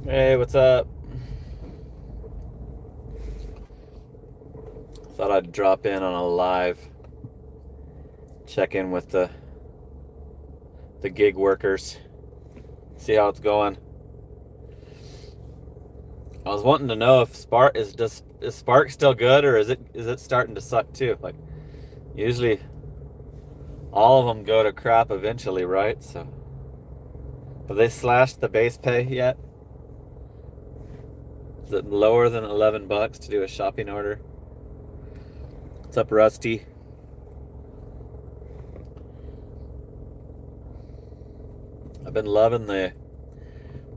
Hey, what's up? Thought I'd drop in on a live, check in with the gig workers, see how it's going. I was wanting to know if is Spark still good, or is it starting to suck too? Like usually all of them go to crap eventually, right? So have they slashed the base pay yet? Is it lower than $11 to do a shopping order? What's up, Rusty? I've been loving the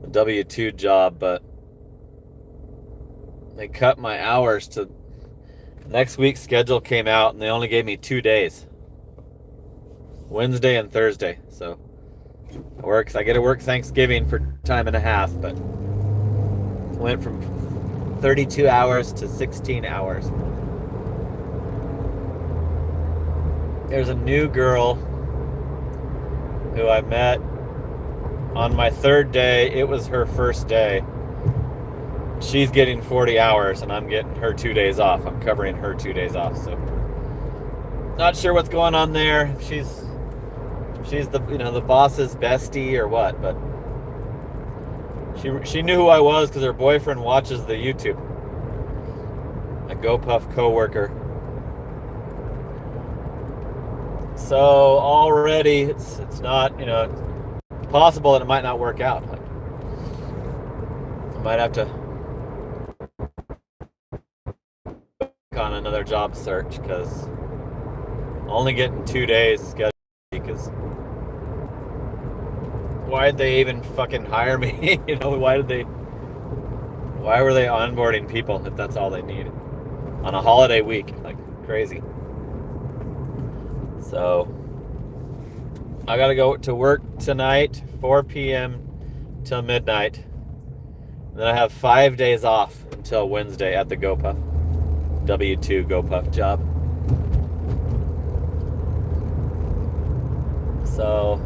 W2 job, but they cut my hours to next week's schedule came out and they only gave me 2 days, Wednesday and Thursday. So I get to work Thanksgiving for time and a half, but went from 32 hours to 16 hours. There's a new girl who I met on my third day. It was her first day. She's getting 40 hours and I'm getting her 2 days off. I'm covering her 2 days off. So not sure what's going on there. She's the boss's bestie or what, but she knew who I was because her boyfriend watches the YouTube. A GoPuff coworker. So already it's not possible that it might not work out. Like I might have to on another job search because only getting 2 days scheduled. Because why did they even fucking hire me? Why were they onboarding people if that's all they needed on a holiday week? Like crazy. So I gotta go to work tonight, 4 p.m. till midnight. And then I have 5 days off until Wednesday at the GoPuff W2 GoPuff job. So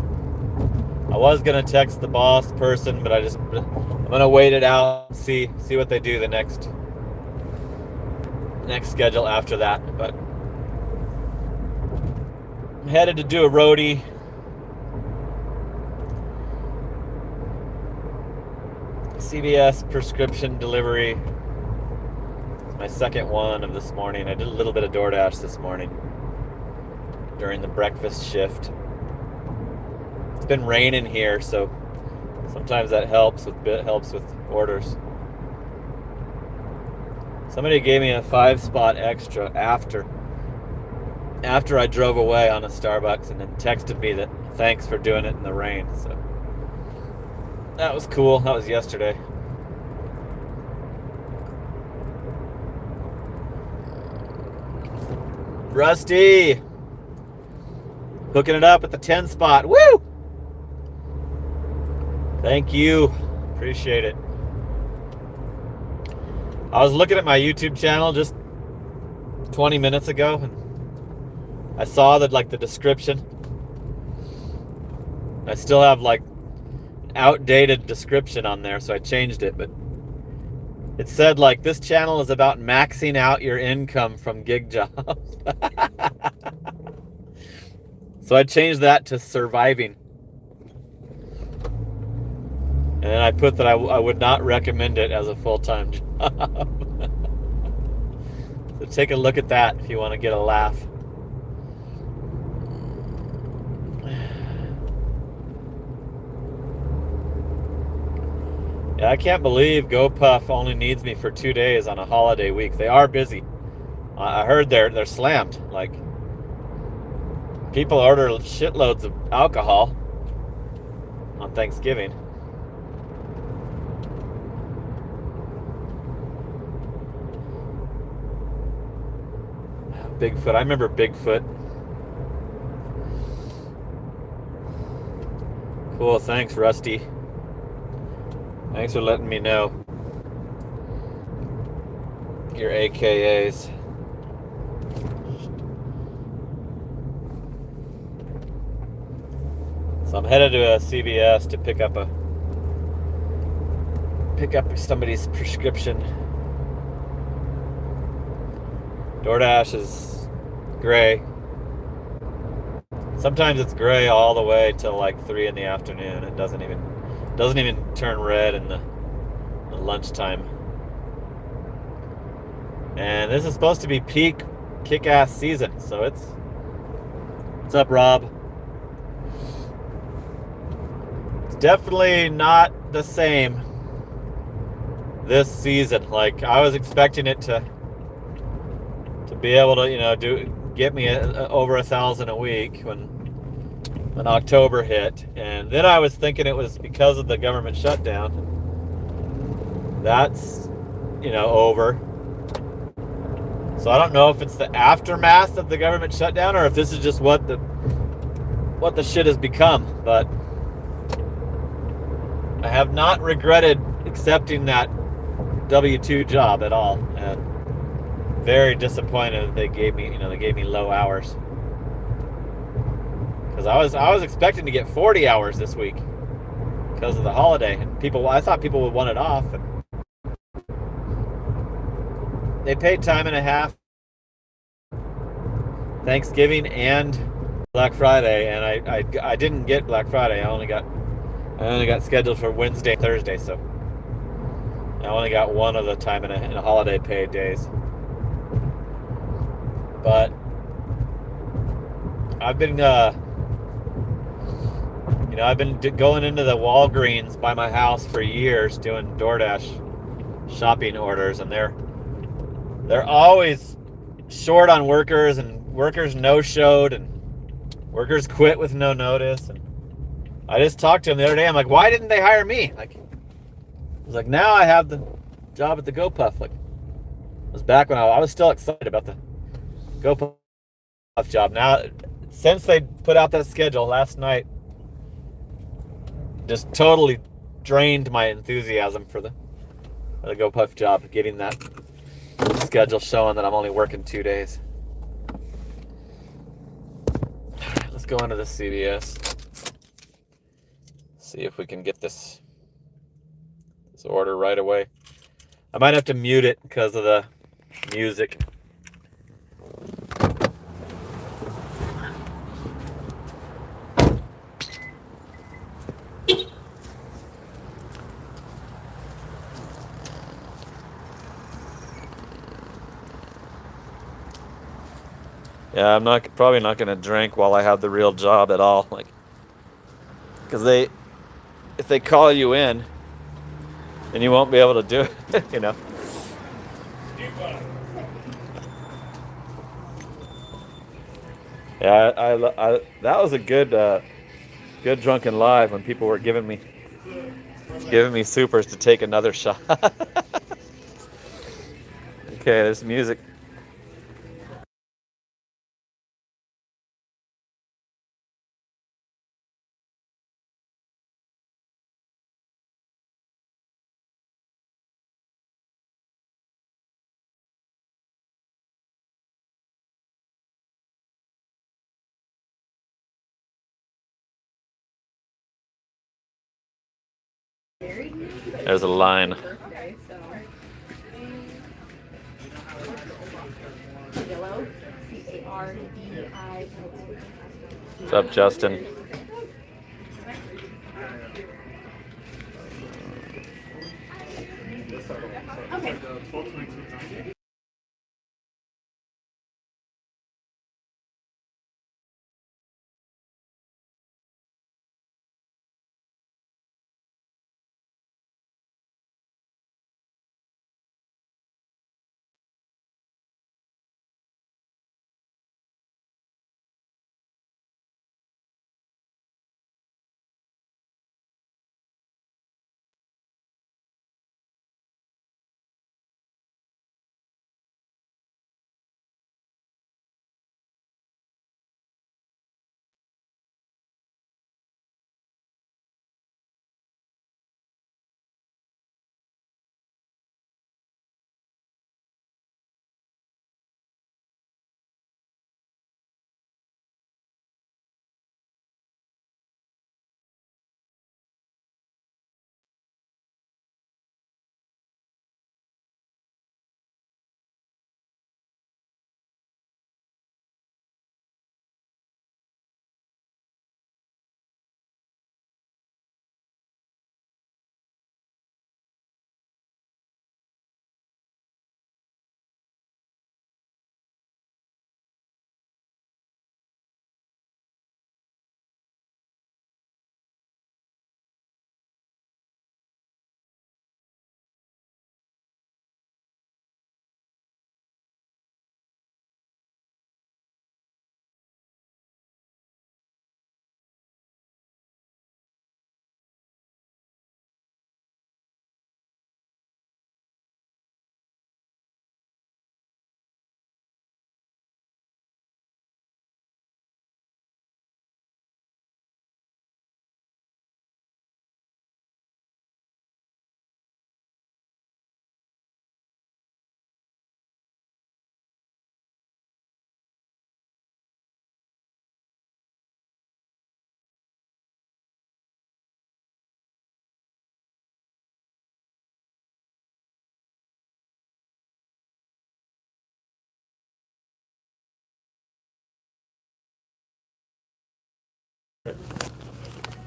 I was gonna text the boss person, but I'm gonna wait it out and see what they do the next schedule after that. But I'm headed to do a roadie. CVS prescription delivery. It's my second one of this morning. I did a little bit of DoorDash this morning during the breakfast shift. It's been raining here, so sometimes that helps with orders. Somebody gave me a 5-spot extra after I drove away on a Starbucks and then texted me that thanks for doing it in the rain. So that was cool. That was yesterday. Rusty hooking it up at the 10 spot. Woo! Thank you. Appreciate it. I was looking at my YouTube channel just 20 minutes ago and I saw that the description. I still have an outdated description on there, so I changed it, but it said this channel is about maxing out your income from gig jobs. So I changed that to surviving. And then I put that I would not recommend it as a full-time job. So take a look at that if you want to get a laugh. Yeah, I can't believe GoPuff only needs me for 2 days on a holiday week. They are busy. I heard they're slammed. People order shitloads of alcohol on Thanksgiving. Bigfoot. I remember Bigfoot. Cool. Thanks, Rusty. Thanks for letting me know your AKAs. So I'm headed to a CVS to pick up pick up somebody's prescription. DoorDash is gray. Sometimes it's gray all the way till like 3 in the afternoon. It doesn't even turn red in the lunchtime. And this is supposed to be peak kick-ass season, so what's up, Rob? It's definitely not the same this season. Like I was expecting it to be able to, get me over 1,000 a week when October hit, and then I was thinking it was because of the government shutdown. That's over. So I don't know if it's the aftermath of the government shutdown or if this is just what the shit has become, but I have not regretted accepting that W-2 job at all, and very disappointed that they gave me low hours, because I was expecting to get 40 hours this week because of the holiday, and I thought people would want it off, and they paid time and a half Thanksgiving and Black Friday, and I didn't get Black Friday. I only got scheduled for Wednesday, Thursday, so I only got one of the time and a holiday paid days. But I've been going into the Walgreens by my house for years doing DoorDash shopping orders, and they're always short on workers, and workers no-showed, and workers quit with no notice. And I just talked to him the other day. I'm like, why didn't they hire me? Like, I was like, now I have the job at the GoPuff. Like, it was back when I was still excited about the GoPuff job. Now, since they put out that schedule last night, just totally drained my enthusiasm for the GoPuff job, getting that schedule showing that I'm only working 2 days. Let's go into the CVS. See if we can get this order right away. I might have to mute it because of the music. Yeah, I'm probably not going to drink while I have the real job at all, like, because if they call you in, then you won't be able to do it, Yeah, that was a good drunken live when people were giving me supers to take another shot. Okay, this music. There's a line. What's up, Justin?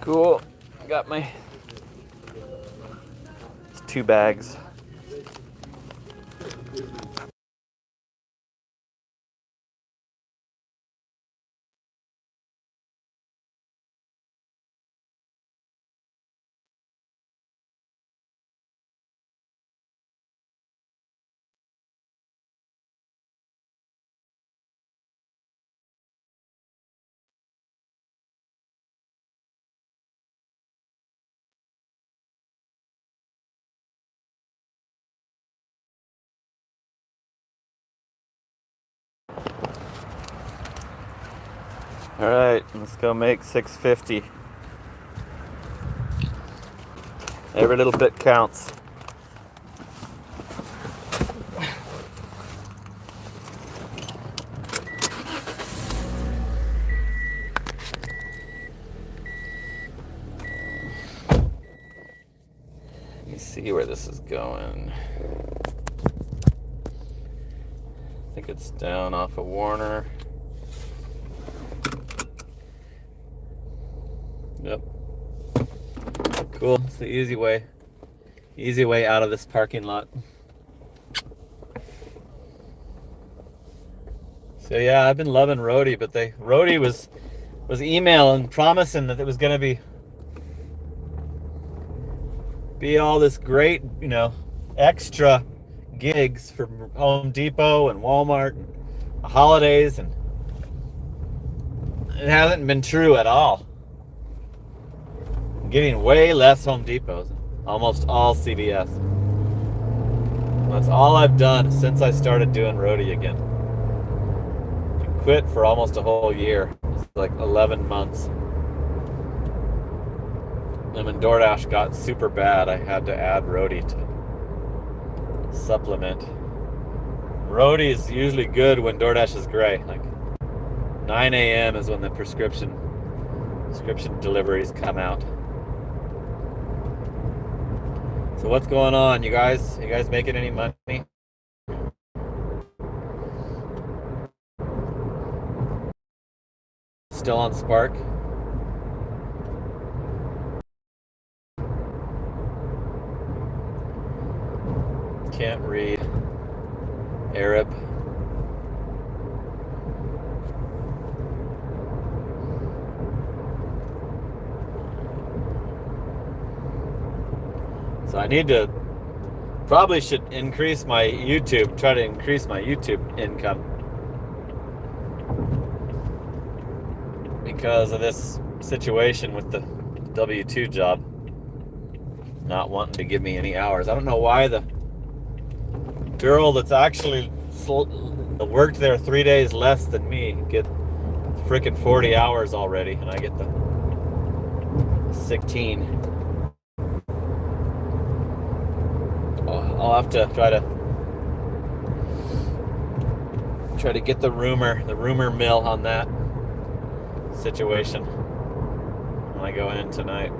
Cool. Got my 2 bags. All right, let's go make 650. Every little bit counts. Let me see where this is going. I think it's down off of Warner. Yep. Cool. It's the easy way. Easy way out of this parking lot. So yeah, I've been loving Roadie, but Roadie was emailing, promising that it was gonna be all this great, extra gigs for Home Depot and Walmart and the holidays, and it hasn't been true at all. I'm getting way less Home Depots, almost all CVS. That's all I've done since I started doing Roadie again. I quit for almost a whole year. It's like 11 months. And when DoorDash got super bad, I had to add Roadie to supplement. Roadie is usually good when DoorDash is gray. Like 9 a.m. is when the prescription deliveries come out. So what's going on, you guys? You guys making any money? Still on Spark? Can't read Arab. So I probably should increase my YouTube, try to increase my YouTube income because of this situation with the W-2 job not wanting to give me any hours. I don't know why the girl that's actually worked there 3 days less than me get freaking 40 hours already, and I get the 16. I'll have to try to get the rumor mill on that situation when I go in tonight.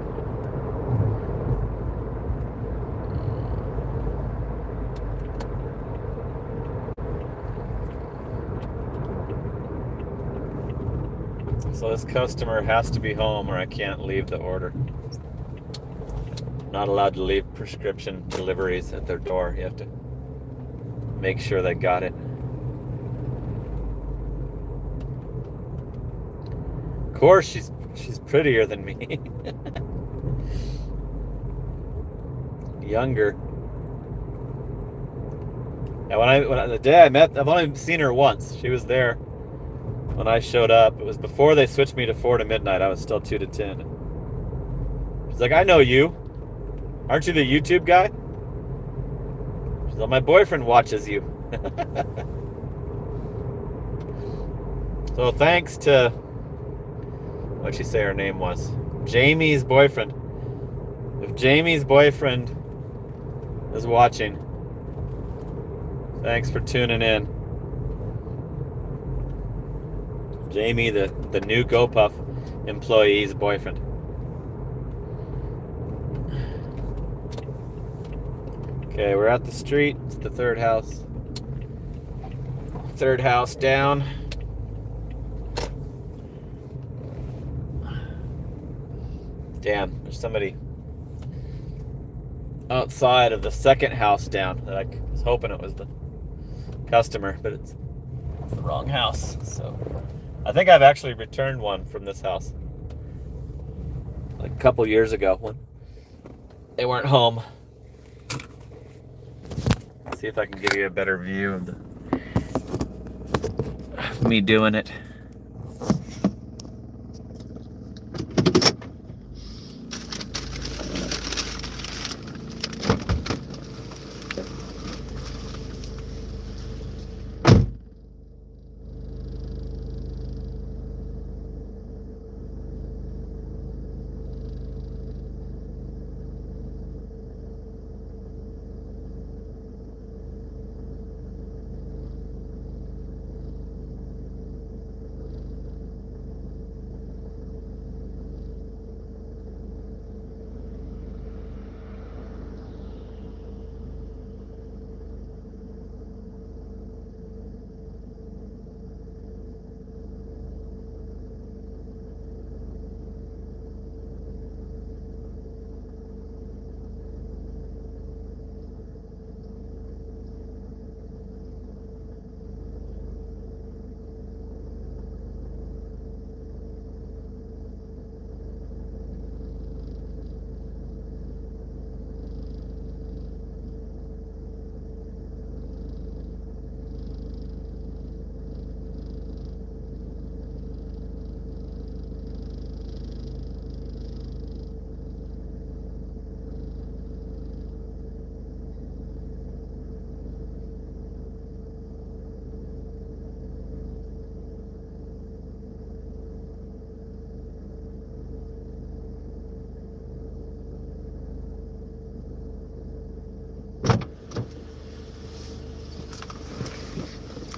So this customer has to be home or I can't leave the order. Not allowed to leave prescription deliveries at their door. You have to make sure they got it. Of course, she's prettier than me. Younger. Yeah, when the day I met, I've only seen her once. She was there when I showed up. It was before they switched me to 4 to midnight. I was still 2 to 10. She's like, I know you. Aren't you the YouTube guy? She's like, my boyfriend watches you. So thanks to, what'd she say her name was? Jamie's boyfriend. If Jamie's boyfriend is watching, thanks for tuning in. Jamie, the new GoPuff employee's boyfriend. Okay, we're at the street. It's the third house. Third house down. Damn, there's somebody outside of the second house down that I was hoping it was the customer, but it's the wrong house. So I think I've actually returned one from this house like a couple years ago when they weren't home. Let's see if I can give you a better view of me doing it.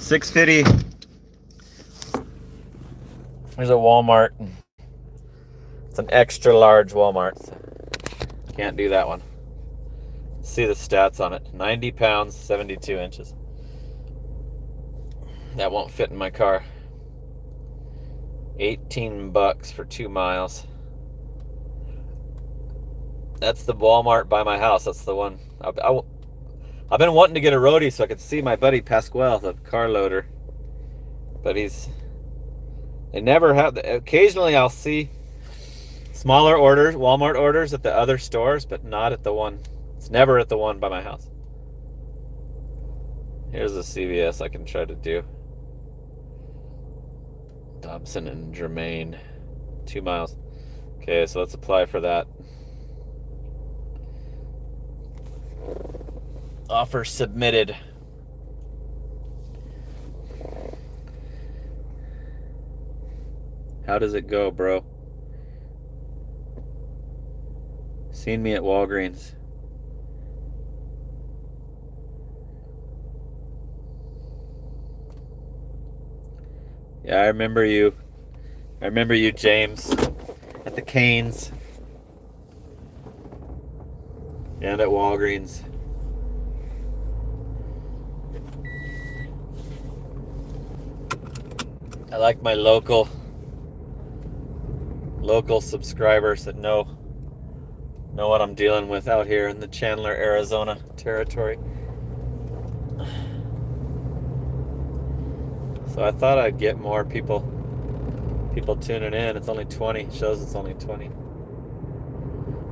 $6.50. There's a Walmart. It's an extra large Walmart. Can't do that one. Let's see the stats on it. 90 pounds, 72 inches. That won't fit in my car. $18 for 2 miles. That's the Walmart by my house. That's the one. I've been wanting to get a roadie so I could see my buddy Pasquale, the car loader. But they never have. Occasionally I'll see smaller orders, Walmart orders at the other stores, but not at the one. It's never at the one by my house. Here's a CVS I can try to do. Dobson and Germain. 2 miles. Okay, so let's apply for that. Offer submitted. How does it go, bro? Seen me at Walgreens. Yeah, I remember you. I remember you, James, at the Canes and at Walgreens. I like my local subscribers that know what I'm dealing with out here in the Chandler, Arizona territory. So I thought I'd get more people tuning in. It's only 20. It shows it's only 20.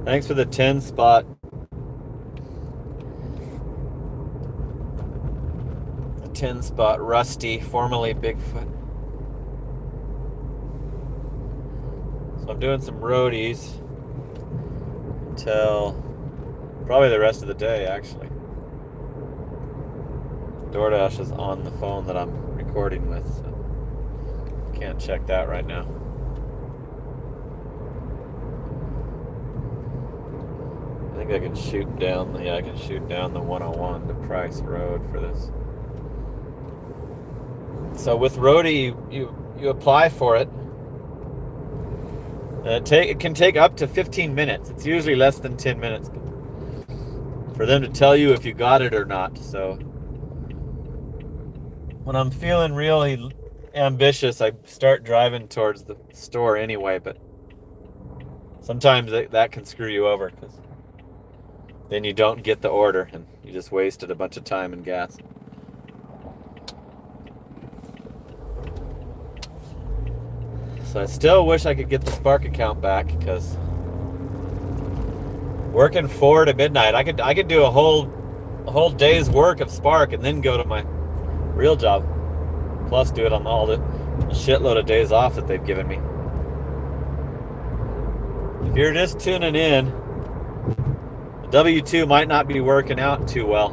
Thanks for the 10 spot. The 10 spot, Rusty, formerly Bigfoot. So I'm doing some roadies until probably the rest of the day, actually. DoorDash is on the phone that I'm recording with, so can't check that right now. I think I can shoot down the 101 to Price Road for this. So with roadie, you apply for it. It can take up to 15 minutes. It's usually less than 10 minutes for them to tell you if you got it or not. So when I'm feeling really ambitious, I start driving towards the store anyway, but Sometimes that can screw you over because then you don't get the order and you just wasted a bunch of time and gas. So I still wish I could get the Spark account back because working 4 to midnight, I could do a whole day's work of Spark and then go to my real job. Plus do it on all the shitload of days off that they've given me. If you're just tuning in, the W-2 might not be working out too well.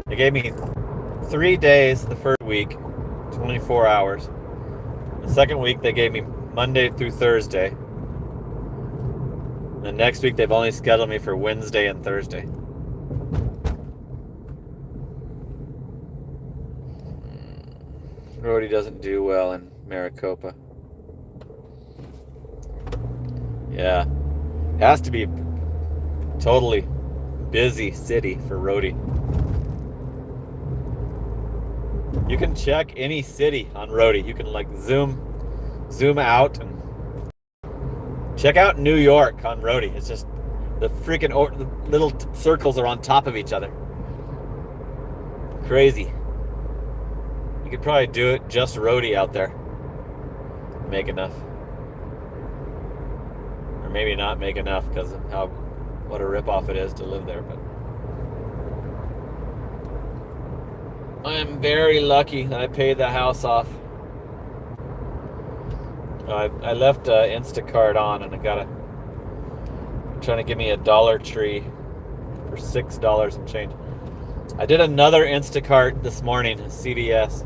They gave me 3 days the first week, 24 hours. The second week they gave me Monday through Thursday. And the next week they've only scheduled me for Wednesday and Thursday. Roadie doesn't do well in Maricopa. Yeah. It has to be a totally busy city for roadie. You can check any city on roadie. You can like zoom out and check out New York on roadie. It's just the freaking the little circles are on top of each other. Crazy. You could probably do it just roadie out there. Make enough. Or maybe not make enough because of what a ripoff it is to live there. But I am very lucky that I paid the house off. I left Instacart on and trying to give me a Dollar Tree for $6 and change. I did another Instacart this morning, CVS.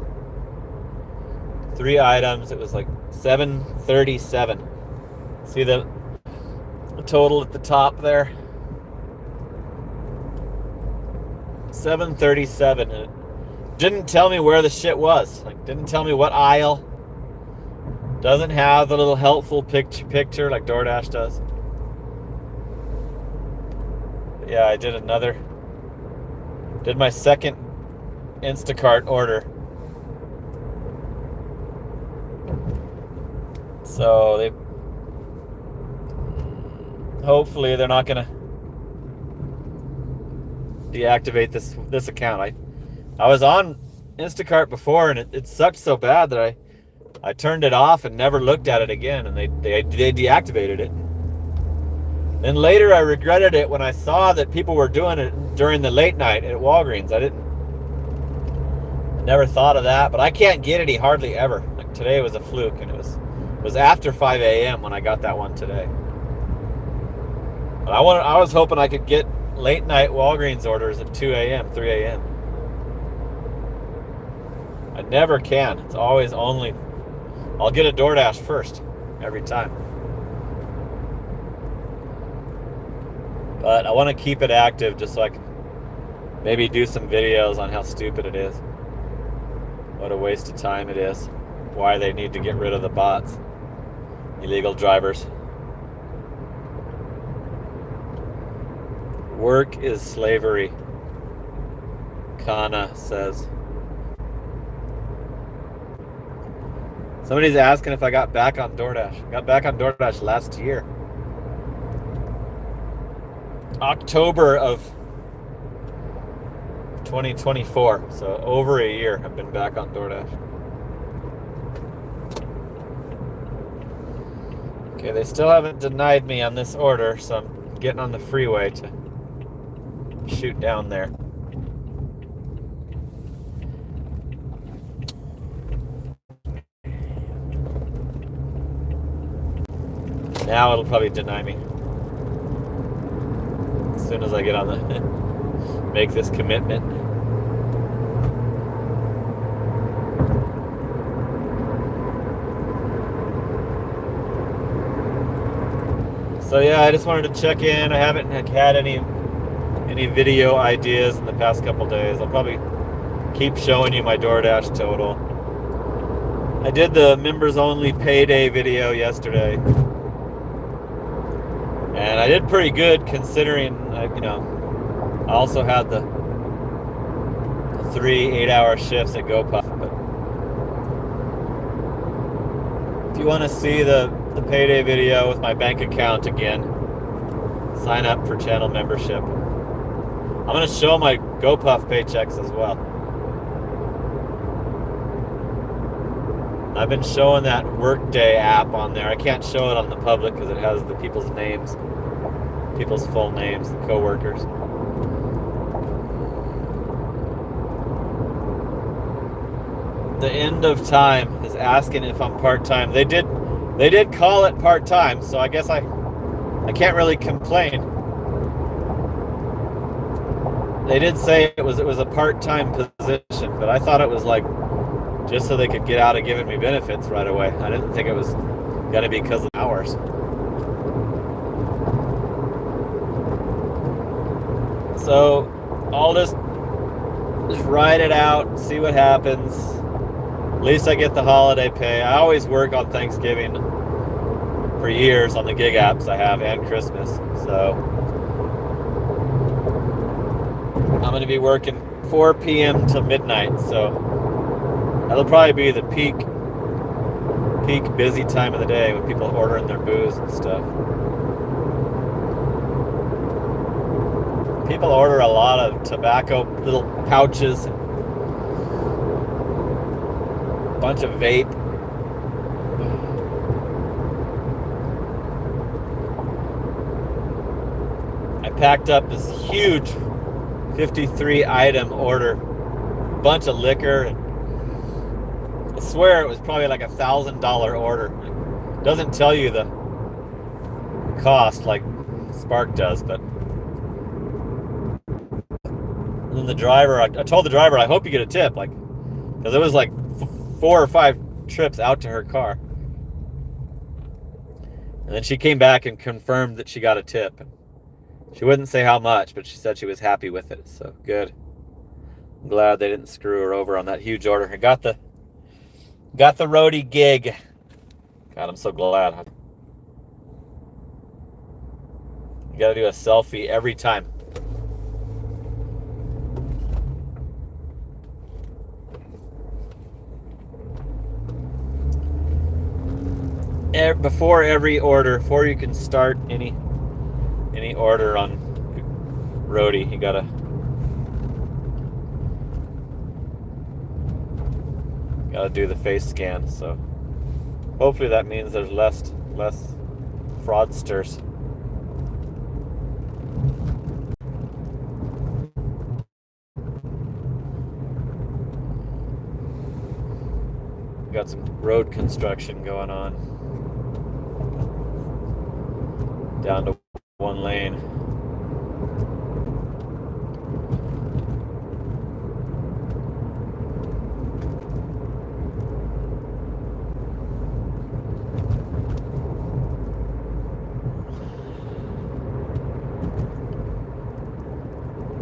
3 items. It was like $7.37. See the total at the top there? $7.37. And it didn't tell me where the shit was. Like, didn't tell me what aisle. Doesn't have the little helpful picture like DoorDash does. But yeah, I did my second Instacart order. So hopefully they're not gonna deactivate this account. I was on Instacart before and it sucked so bad that I turned it off and never looked at it again, and they deactivated it. Then later I regretted it when I saw that people were doing it during the late night at Walgreens. I never thought of that, but I can't get any hardly ever. Like today was a fluke, and it was after 5 a.m. when I got that one today. But I was hoping I could get late night Walgreens orders at 2 a.m., 3 a.m. I never can. It's always only... I'll get a DoorDash first, every time. But I want to keep it active just so I can maybe do some videos on how stupid it is. What a waste of time it is. Why they need to get rid of the bots. Illegal drivers. Work is slavery, Kana says. Somebody's asking if I got back on DoorDash. I got back on DoorDash last year. October of 2024. So over a year I've been back on DoorDash. Okay, they still haven't denied me on this order, so I'm getting on the freeway to shoot down there. Now it'll probably deny me as soon as I get on the make this commitment. So yeah, I just wanted to check in. I haven't had any video ideas in the past couple days. I'll probably keep showing you my DoorDash total. I did the members only payday video yesterday. And I did pretty good considering, I also had the 3 8-hour shifts at GoPuff. But if you want to see the the payday video with my bank account again. Sign up for channel membership. I'm going to show my GoPuff paychecks as well. I've been showing that Workday app on there. I can't show it on the public because it has the people's names, people's full names, the co-workers. The end of time is asking if I'm part-time. They did call it part-time, so I guess I can't really complain. They did say it was a part-time position, but I thought it was like just so they could get out of giving me benefits right away. I didn't think it was gonna be because of hours. So I'll just ride it out, see what happens. At least I get the holiday pay. I always work on Thanksgiving for years on the gig apps I have, and Christmas. So I'm going to be working 4 p.m. till midnight. So that'll probably be the peak busy time of the day when people are ordering their booze and stuff. People order a lot of tobacco, little pouches, and a bunch of vape. I packed up this huge 53 item order, a bunch of liquor, and I swear it was probably like $1,000 order. It doesn't tell you the cost like Spark does, but and then the driver, I told the driver, I hope you get a tip, like, because it was like 4 or 5 trips out to her car. And then she came back and confirmed that she got a tip. She wouldn't say how much, but she said she was happy with it. So good. I'm glad they didn't screw her over on that huge order. I got the roadie gig. God, I'm so glad. You got to do a selfie every time. Before every order, before you can start any order on roadie, you gotta do the face scan. So hopefully that means there's less fraudsters. Got some road construction going on. Down to 1 lane.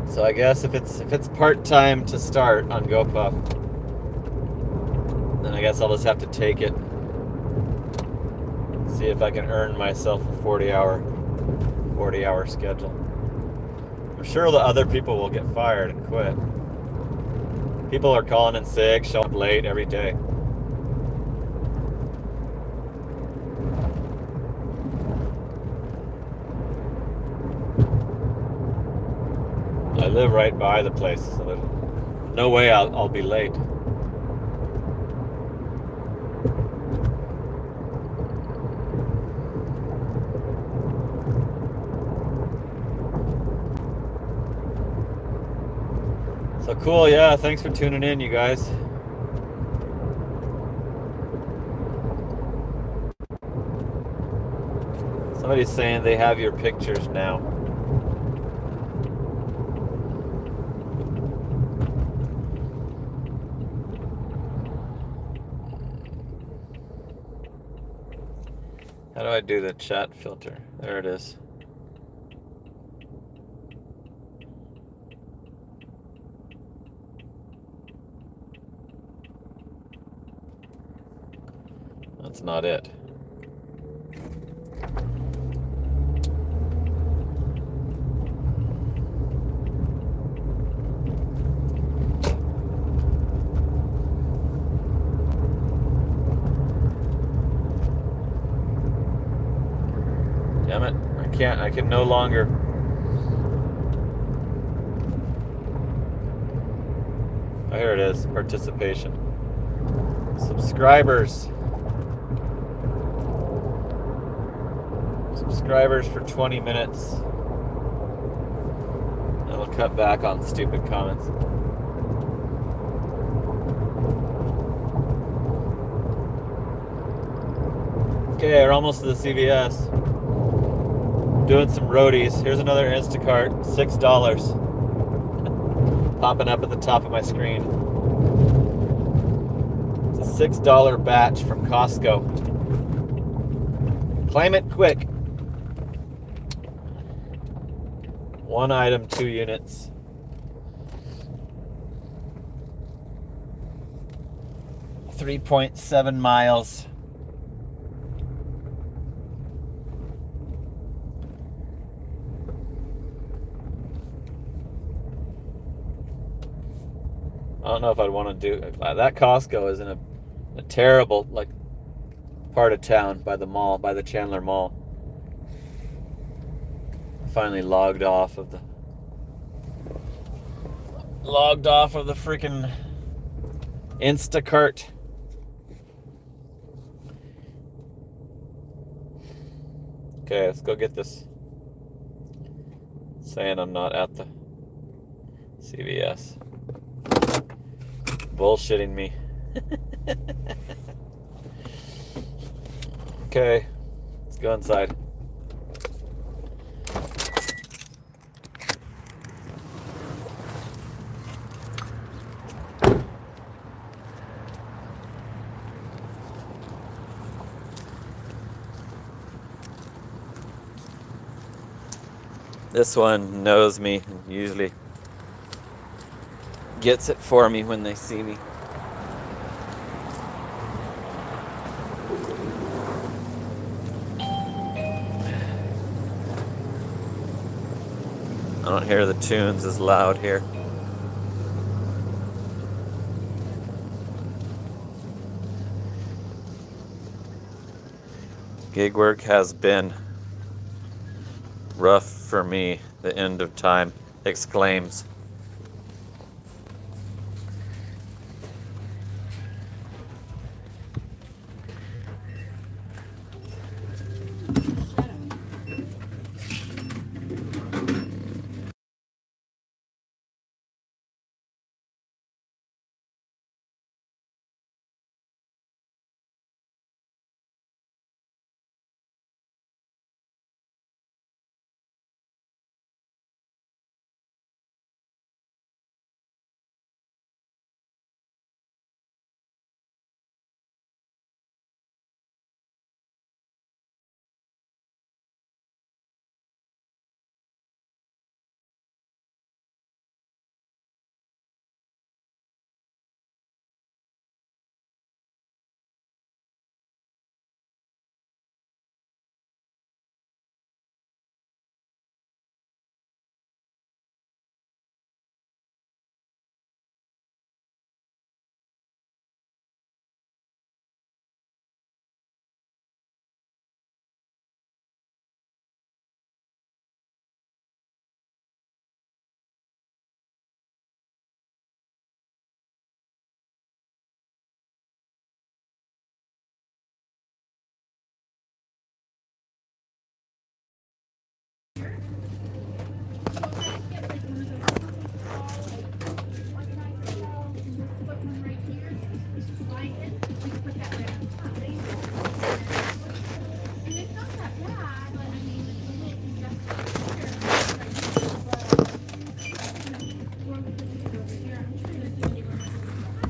So I guess if it's part-time to start on GoPuff, then I guess I'll just have to take it. See if I can earn myself a 40-hour schedule. I'm sure the other people will get fired and quit. People are calling in sick, showing up late every day. I live right by the place, so there's no way I'll be late. So cool, yeah, thanks for tuning in, you guys. Somebody's saying they have your pictures now. How do I do the chat filter? There it is. That's not it. Damn it. I can no longer. Oh, here it is. Participation. Subscribers. Subscribers for 20 minutes. It'll cut back on stupid comments. Okay, we're almost to the CVS. Doing some roadies. Here's another Instacart, $6. Popping up at the top of my screen. It's a $6 batch from Costco. Claim it quick. 1 item, 2 units. $3.7 miles. I don't know if I'd want to do that. Costco is in a terrible part of town by the mall, by the Chandler Mall. I finally logged off of the freaking Instacart. Okay, let's go get this. Saying I'm not at the CVS. Bullshitting me. Okay, let's go inside. This one knows me and usually gets it for me when they see me. I don't hear the tunes as loud here. Gig work has been rough for me. The end of time exclaims.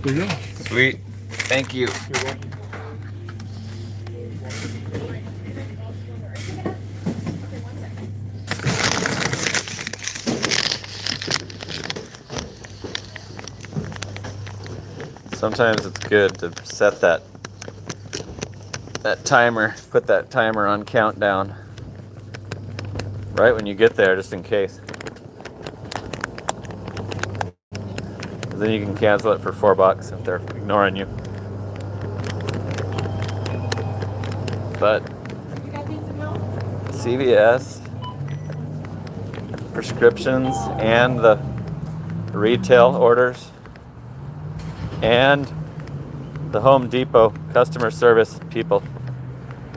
There you go. Sweet. Thank you. You're welcome. Sometimes it's good to set that timer, put that timer on countdown right when you get there, just in case. Then you can cancel it for $4 if they're ignoring you. But CVS prescriptions and the retail orders and the Home Depot customer service people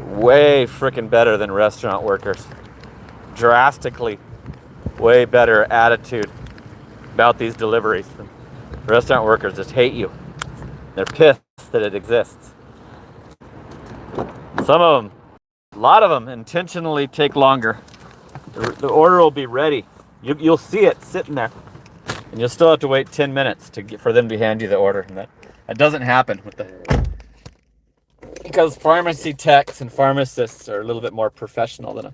way freaking better than restaurant workers. Drastically way better attitude about these deliveries. Restaurant workers just hate you. They're pissed that it exists. Some of them, a lot of them intentionally take longer. The order will be ready. You'll see it sitting there, and you'll still have to wait 10 minutes for them to hand you the order. And that doesn't happen because pharmacy techs and pharmacists are a little bit more professional than a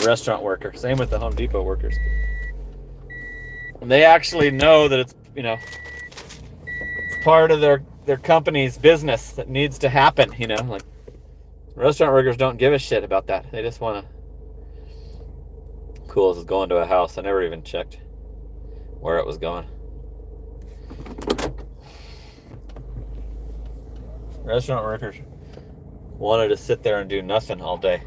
restaurant worker. Same with the Home Depot workers. And they actually know that it's part of their company's business that needs to happen. Like restaurant workers don't give a shit about that. They just want to. Cool, this is going to a house. I never even checked where it was going. Restaurant workers wanted to sit there and do nothing all day.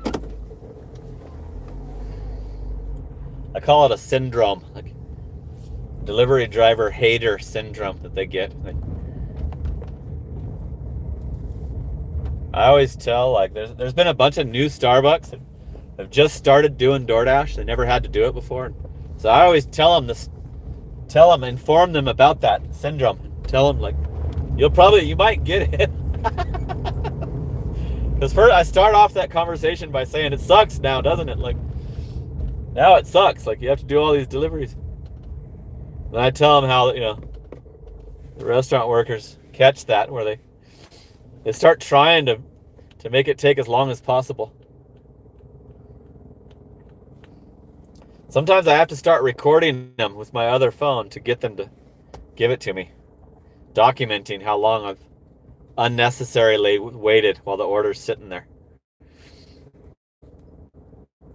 I call it a syndrome, like delivery driver hater syndrome that they get. I always tell, like, there's been a bunch of new Starbucks that have just started doing DoorDash. They never had to do it before. So I always inform them about that syndrome. Tell them, like, you might get it. Because first I start off that conversation by saying it sucks now, doesn't it? Like, now it sucks. Like, you have to do all these deliveries. And I tell them how, the restaurant workers catch that, where they start trying to make it take as long as possible. Sometimes I have to start recording them with my other phone to get them to give it to me, documenting how long I've unnecessarily waited while the order's sitting there.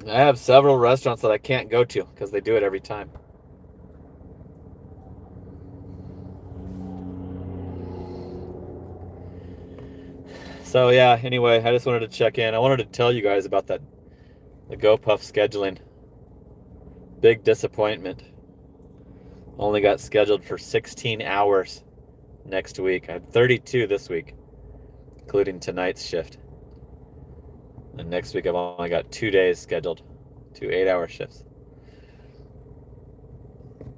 I have several restaurants that I can't go to because they do it every time. So yeah, anyway, I just wanted to check in. I wanted to tell you guys about the GoPuff scheduling. Big disappointment. Only got scheduled for 16 hours next week. I had 32 this week, including tonight's shift. And next week I've only got 2 days scheduled, 2 8-hour shifts.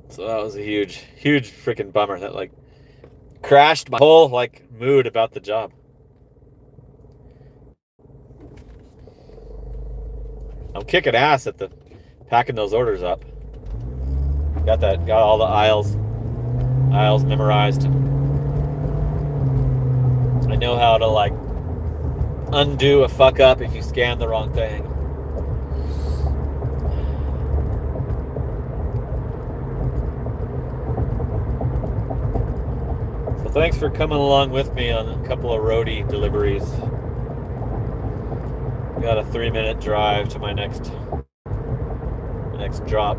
So that was a huge freaking bummer. That like crashed my whole mood about the job. I'm kicking ass at packing those orders up. Got all the aisles memorized. I know how to undo a fuck up if you scan the wrong thing. So thanks for coming along with me on a couple of roadie deliveries. Got a 3-minute drive to my next drop.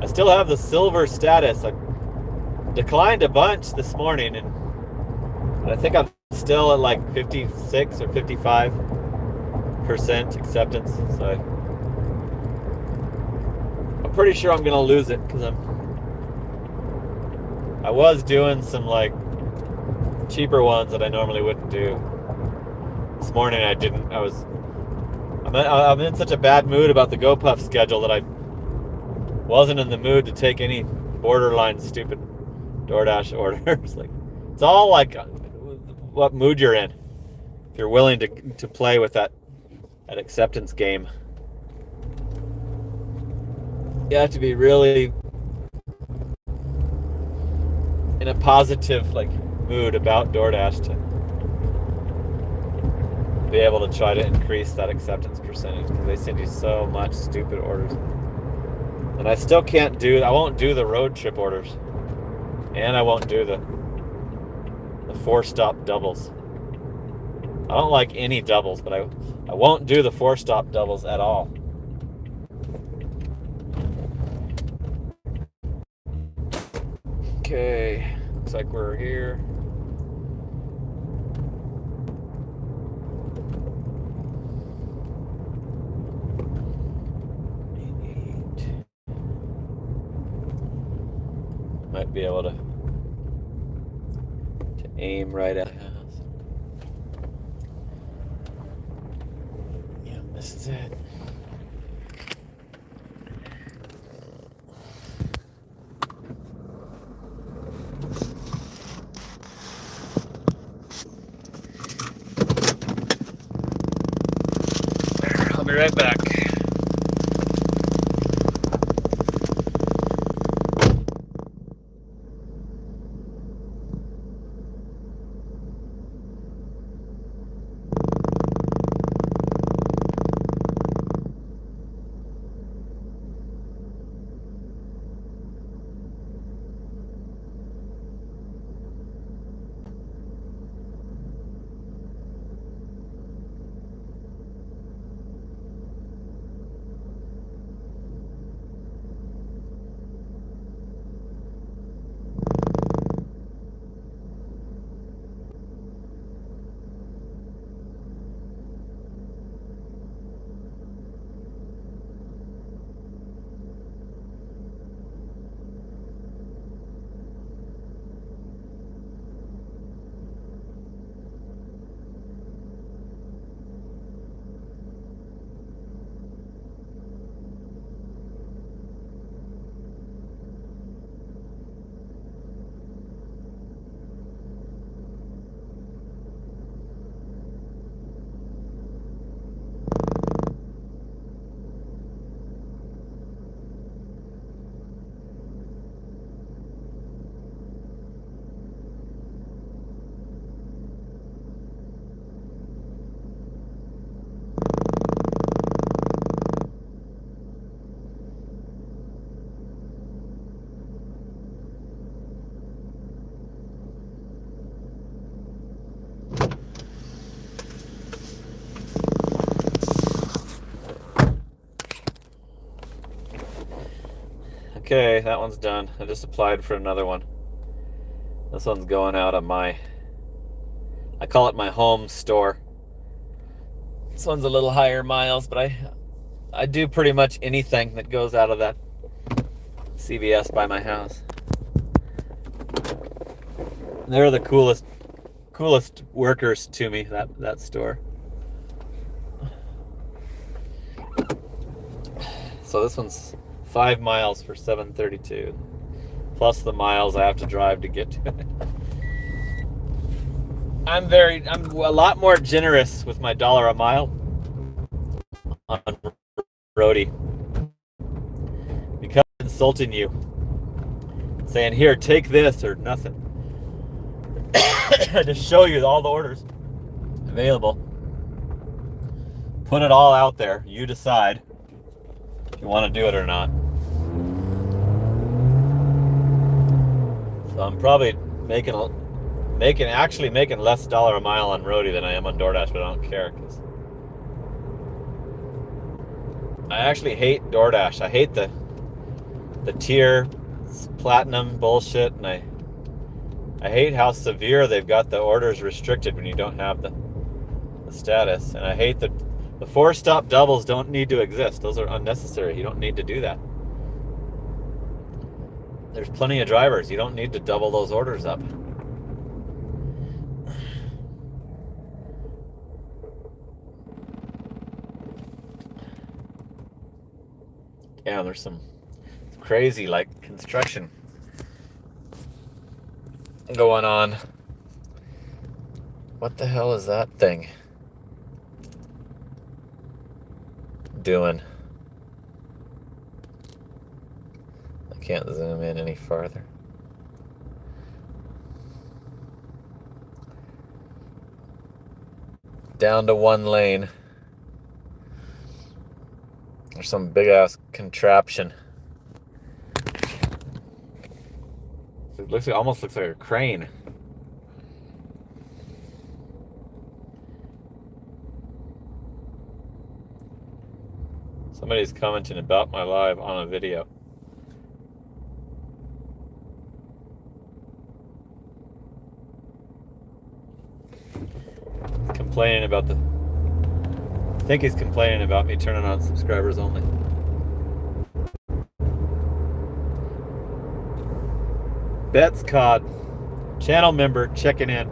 I still have the silver status. I declined a bunch this morning, and I think I'm still at 56 or 55% acceptance. So I'm pretty sure I'm gonna lose it because I was doing some cheaper ones that I normally wouldn't do. This morning I didn't. I'm in such a bad mood about the GoPuff schedule that I wasn't in the mood to take any borderline stupid DoorDash orders. It's all what mood you're in. If you're willing to play with that acceptance game, you have to be really in a positive mood about DoorDash to be able to try to increase that acceptance percentage, because they send you so much stupid orders. And I still I won't do the road trip orders, and I won't do the 4-stop doubles. I don't like any doubles, but I won't do the 4-stop doubles at all. Okay, looks like we're here. Might be able to aim right at the house. Yeah, this is it. I'll be right back. Okay, that one's done. I just applied for another one. This one's going out of I call it my home store. This one's a little higher miles, but I do pretty much anything that goes out of that CVS by my house. They're the coolest workers to me, that store. So this one's 5 miles for $7.32, plus the miles I have to drive to get to it. I'm a lot more generous with my dollar a mile on roadie because I'm insulting you, saying here, take this or nothing. To show you all the orders available. Put it all out there. You decide if you want to do it or not. So I'm probably making less dollar a mile on roadie than I am on DoorDash, but I don't care because I actually hate DoorDash. I hate the tier platinum bullshit, and I hate how severe they've got the orders restricted when you don't have the status, and I hate the 4-stop doubles don't need to exist. Those are unnecessary. You don't need to do that. There's plenty of drivers. You don't need to double those orders up. Yeah, there's some crazy construction going on. What the hell is that thing doing? I can't zoom in any farther. Down to 1 lane. There's some big ass contraption. It almost looks like a crane. Somebody's commenting about my live on a video. complaining about I think he's complaining about me turning on subscribers only. Bets Cod, channel member checking in.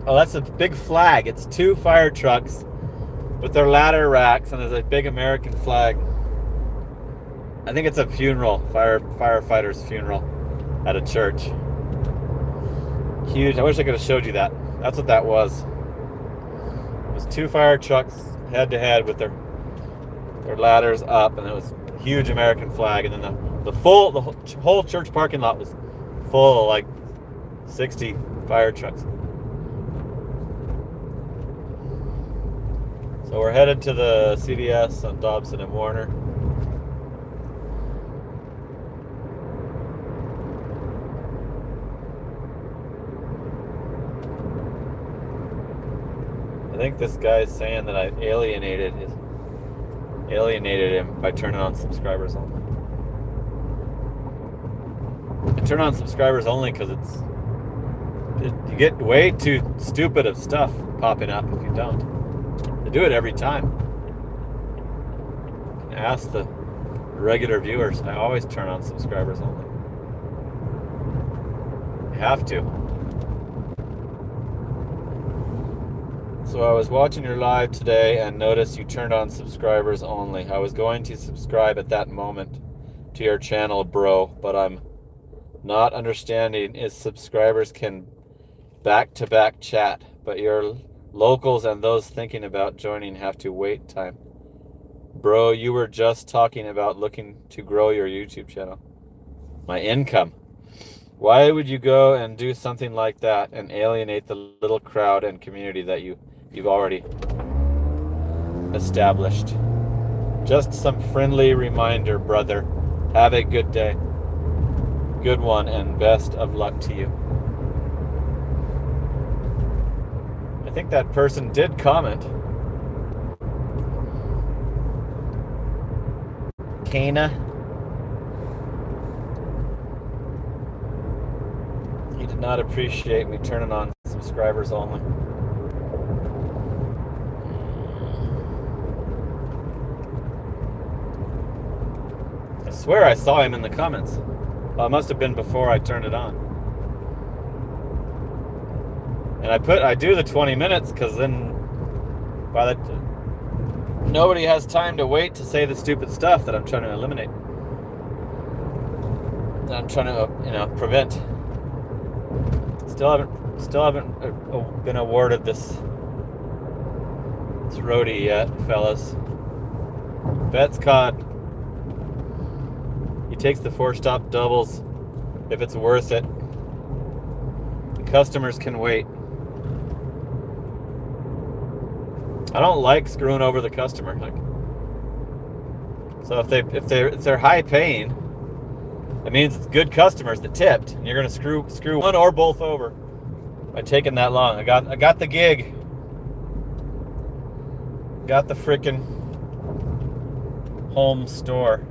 Oh, that's a big flag. It's 2 fire trucks with their ladder racks, and there's a big American flag. I think it's a funeral, firefighter's funeral at a church. Huge. I wish I could have showed you that. That's what that was. It was 2 fire trucks head to head with their ladders up, and it was a huge American flag, and then the whole church parking lot was full of like 60 fire trucks. So we're headed to the CVS on Dobson and Warner. I think this guy's saying that I alienated him by turning on subscribers only. I turn on subscribers only because you get way too stupid of stuff popping up if you don't. I do it every time. Ask the regular viewers. I always turn on subscribers only. I have to. So I was watching your live today and noticed you turned on subscribers only. I was going to subscribe at that moment to your channel, bro, but I'm not understanding is subscribers can back-to-back chat, but your locals and those thinking about joining have to wait time. Bro, you were just talking about looking to grow your YouTube channel. My income. Why would you go and do something like that and alienate the little crowd and community that you've already established? Just some friendly reminder, brother. Have a good day. Good one, and best of luck to you. I think that person did comment. Kana. He did not appreciate me turning on subscribers only. I swear I saw him in the comments. Well, it must have been before I turned it on. And I do the 20 minutes because then nobody has time to wait to say the stupid stuff that I'm trying to eliminate. That I'm trying to, prevent. Still haven't been awarded this roadie yet, fellas. Bets Cod. He takes the 4-stop doubles if it's worth it. The customers can wait. I don't like screwing over the customer. So if they're high paying, that means it's good customers that tipped, and you're gonna screw one or both over by taking that long. I got the gig. Got the frickin' home store.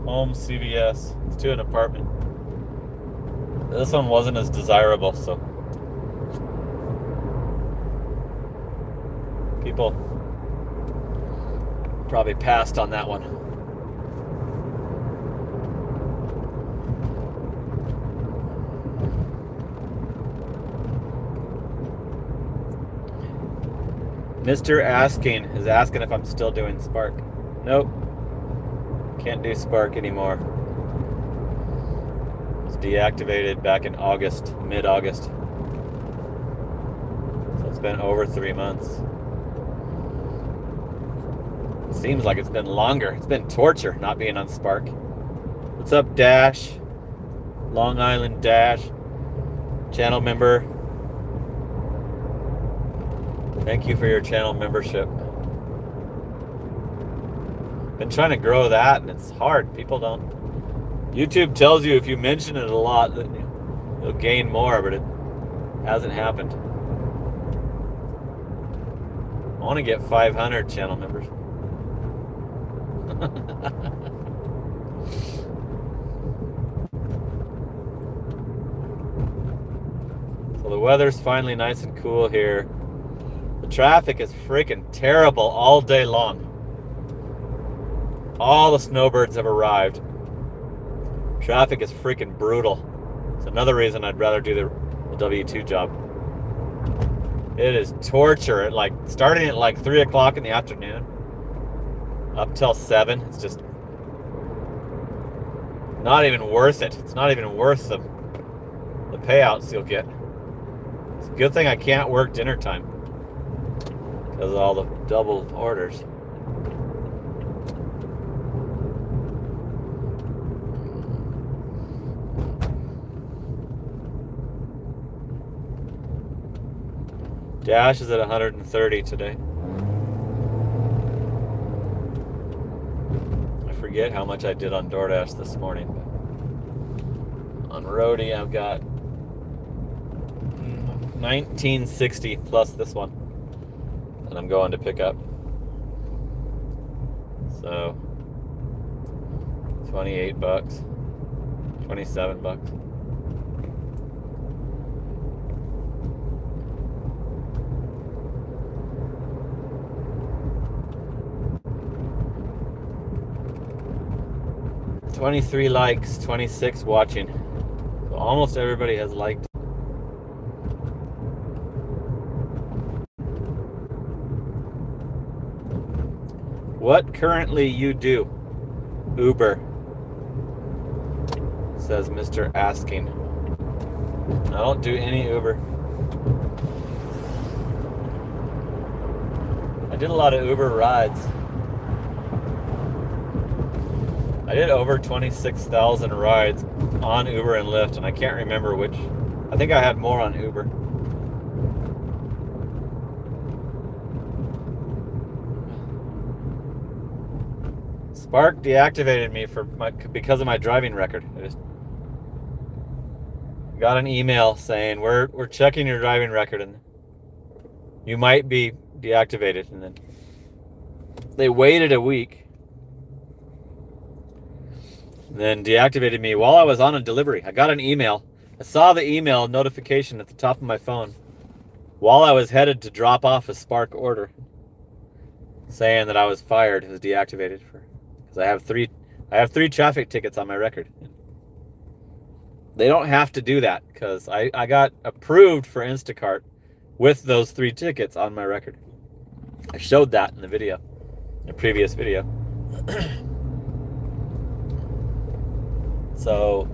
Home CVS. Let's do an apartment. This one wasn't as desirable, so people probably passed on that one. Mr. Asking is asking if I'm still doing Spark. Nope. Can't do Spark anymore. It was deactivated back in August, mid-August. So it's been over 3 months. It seems like it's been longer. It's been torture not being on Spark. What's up, Dash? Long Island Dash. Channel member. Thank you for your channel membership. Been trying to grow that, and it's hard. People don't. YouTube tells you if you mention it a lot that you'll gain more, but it hasn't happened. I want to get 500 channel members. So the weather's finally nice and cool here. The traffic is freaking terrible all day long. All the snowbirds have arrived. Traffic is freaking brutal. It's another reason I'd rather do the W-2 job. It is torture. Starting at like 3 o'clock in the afternoon up till 7. It's just not even worth it. It's not even worth the payouts you'll get. It's a good thing I can't work dinner time because of all the double orders. Dash is at 130 today. I forget how much I did on DoorDash this morning. But on Roadie, I've got 1960 plus this one that I'm going to pick up. So $28, $27. $23 likes, 26 watching. So almost everybody has liked. What currently you do? Uber, says Mr. Asking. I don't do any Uber. I did a lot of Uber rides. I did over 26,000 rides on Uber and Lyft, and I can't remember which. I think I had more on Uber. Spark deactivated me because of my driving record. I just got an email saying we're checking your driving record and you might be deactivated, and then they waited a week. Then deactivated me while I was on a delivery. I got an email. I saw the email notification at the top of my phone while I was headed to drop off a Spark order saying that I was fired. It was deactivated because I have three traffic tickets on my record. They don't have to do that because I got approved for Instacart with those 3 tickets on my record. I showed that in the previous video. So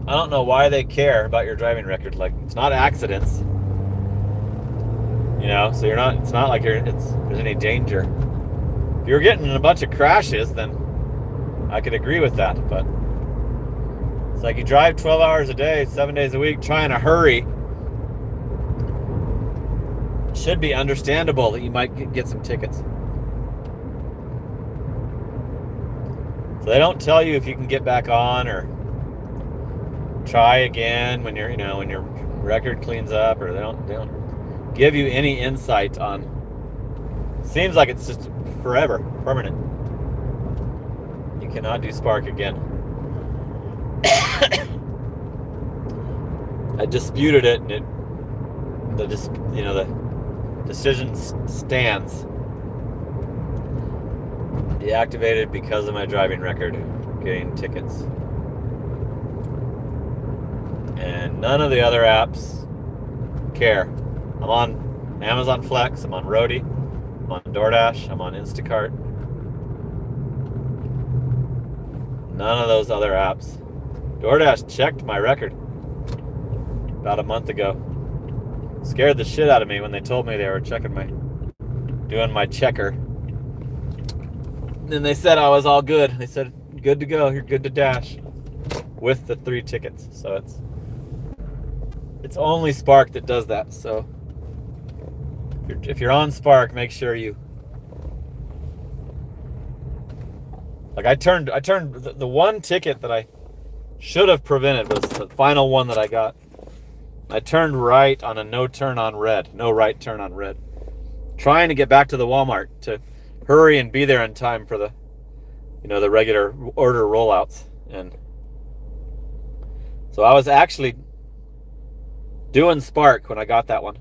I don't know why they care about your driving record. Like, it's not accidents, so it's not like there's any danger. If you're getting in a bunch of crashes, then I could agree with that, but it's like you drive 12 hours a day, 7 days a week, trying to hurry. It should be understandable that you might get some tickets. So they don't tell you if you can get back on or try again when when your record cleans up, or they don't give you any insight on. Seems like it's just forever, permanent. You cannot do Spark again. I disputed it, and the decision stands. Deactivated because of my driving record, getting tickets. And none of the other apps care. I'm on Amazon Flex, I'm on Roadie, I'm on DoorDash, I'm on Instacart. None of those other apps. DoorDash checked my record about a month ago. Scared the shit out of me when they told me they were doing my checker. Then they said I was all good. They said, good to go, you're good to dash with the 3 tickets. So it's only Spark that does that. So if you're on Spark, make sure you, like, I turned the one ticket that I should have prevented was the final one that I got. I turned right on a no right turn on red, trying to get back to the Walmart to hurry and be there in time for the regular order rollouts. And so I was actually Doing Spark when I got that one.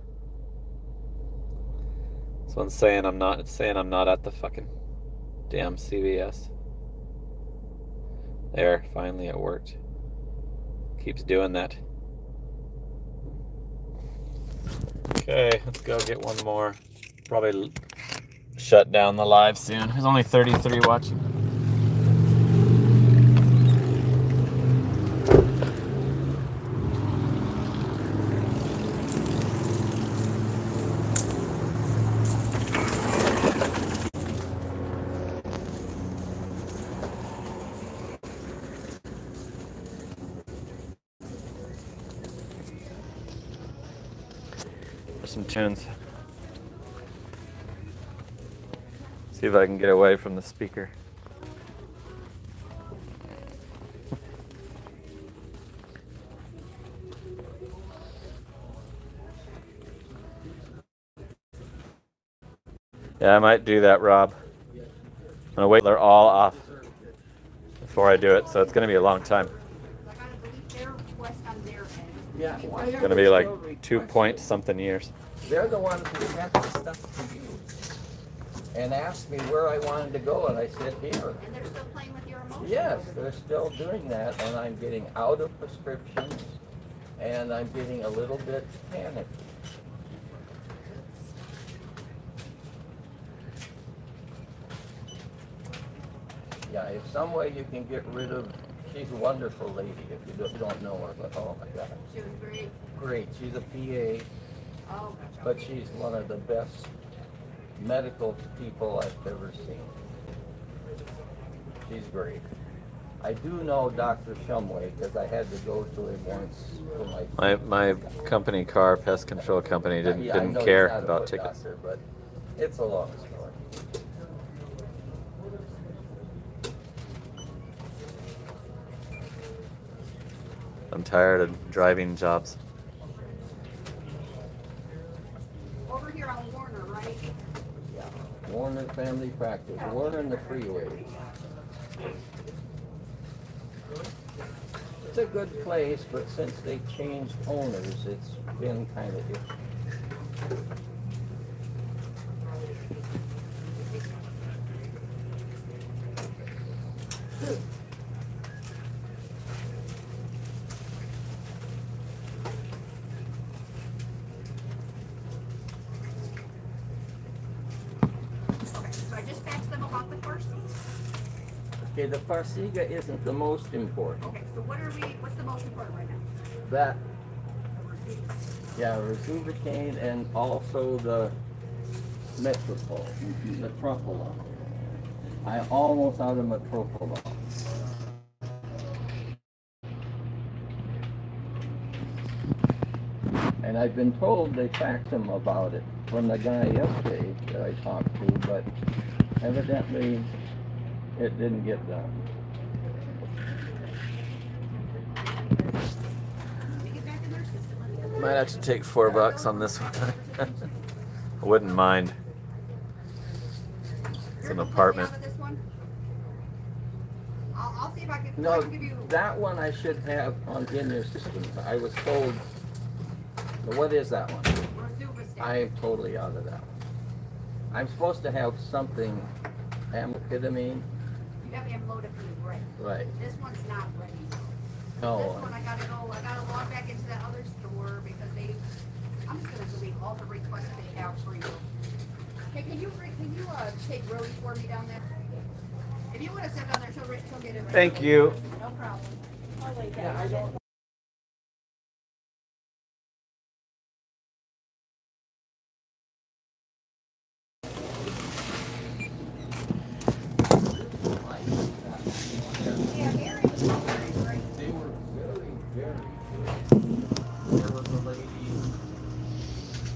This one's saying I'm not. It's saying I'm not at the fucking damn CVS. There, finally it worked. Keeps doing that. Okay, let's go get one more. Probably shut down the live soon. There's only 33 watching. Some tunes. See if I can get away from the speaker. Yeah, I might do that, Rob. I'm gonna wait till they're all off before I do it, so it's gonna be a long time. Yeah, why It's gonna be like 2 point something years. They're the ones who sent the stuff to you and asked me where I wanted to go, and I said here. And they're still playing with your emotions? Yes, they're still doing that, and I'm getting out of prescriptions, and I'm getting a little bit panicked. Yeah, if some way you can get rid of, she's a wonderful lady if you don't know her, but oh my God. She was great. Great, she's a PA, Oh, gotcha. but she's one of the best medical people I've ever seen. She's great. I do know Dr. Shumway because I had to go to him once for My company car, pest control company, Yeah, I didn't know care he's not a about foot tickets. doctor, but it's a long story. I'm tired of driving jobs. Over here on Warner, right? Yeah. Warner Family Practice, Warner and the Freeway. It's a good place, but since they changed owners, it's been kind of iffy. Okay, so I just faxed them about the first. Okay, the Farxiga isn't the most important. Okay, so what's the most important right now? That, The receipts. yeah, Rosuvacaine and also the Metropol, Metropolol. I'm almost out of Metropolol. And I've been told they faxed him about it from the guy yesterday that I talked to, but evidently it didn't get done. They get back in their system. Might have to take $4 on this one. I wouldn't mind. It's You're an gonna put me apartment. out of this one? I'll see if I can. I No, can give you. that one I should have in your system. I was told, what is that one? Rosuvastatin. I am totally out of that one. I'm supposed to have something, amlodipine, You have amlodipine, right? right? This one's not ready. No, This one I gotta log back into that other store because I'm just gonna delete all the requests they have for you. Hey, can you take Rody for me down there? If you wanna sit down there, she'll get it. Thank you. No problem. yeah, I don't. Yeah, Mary was very great. They were very, very good. There was a lady,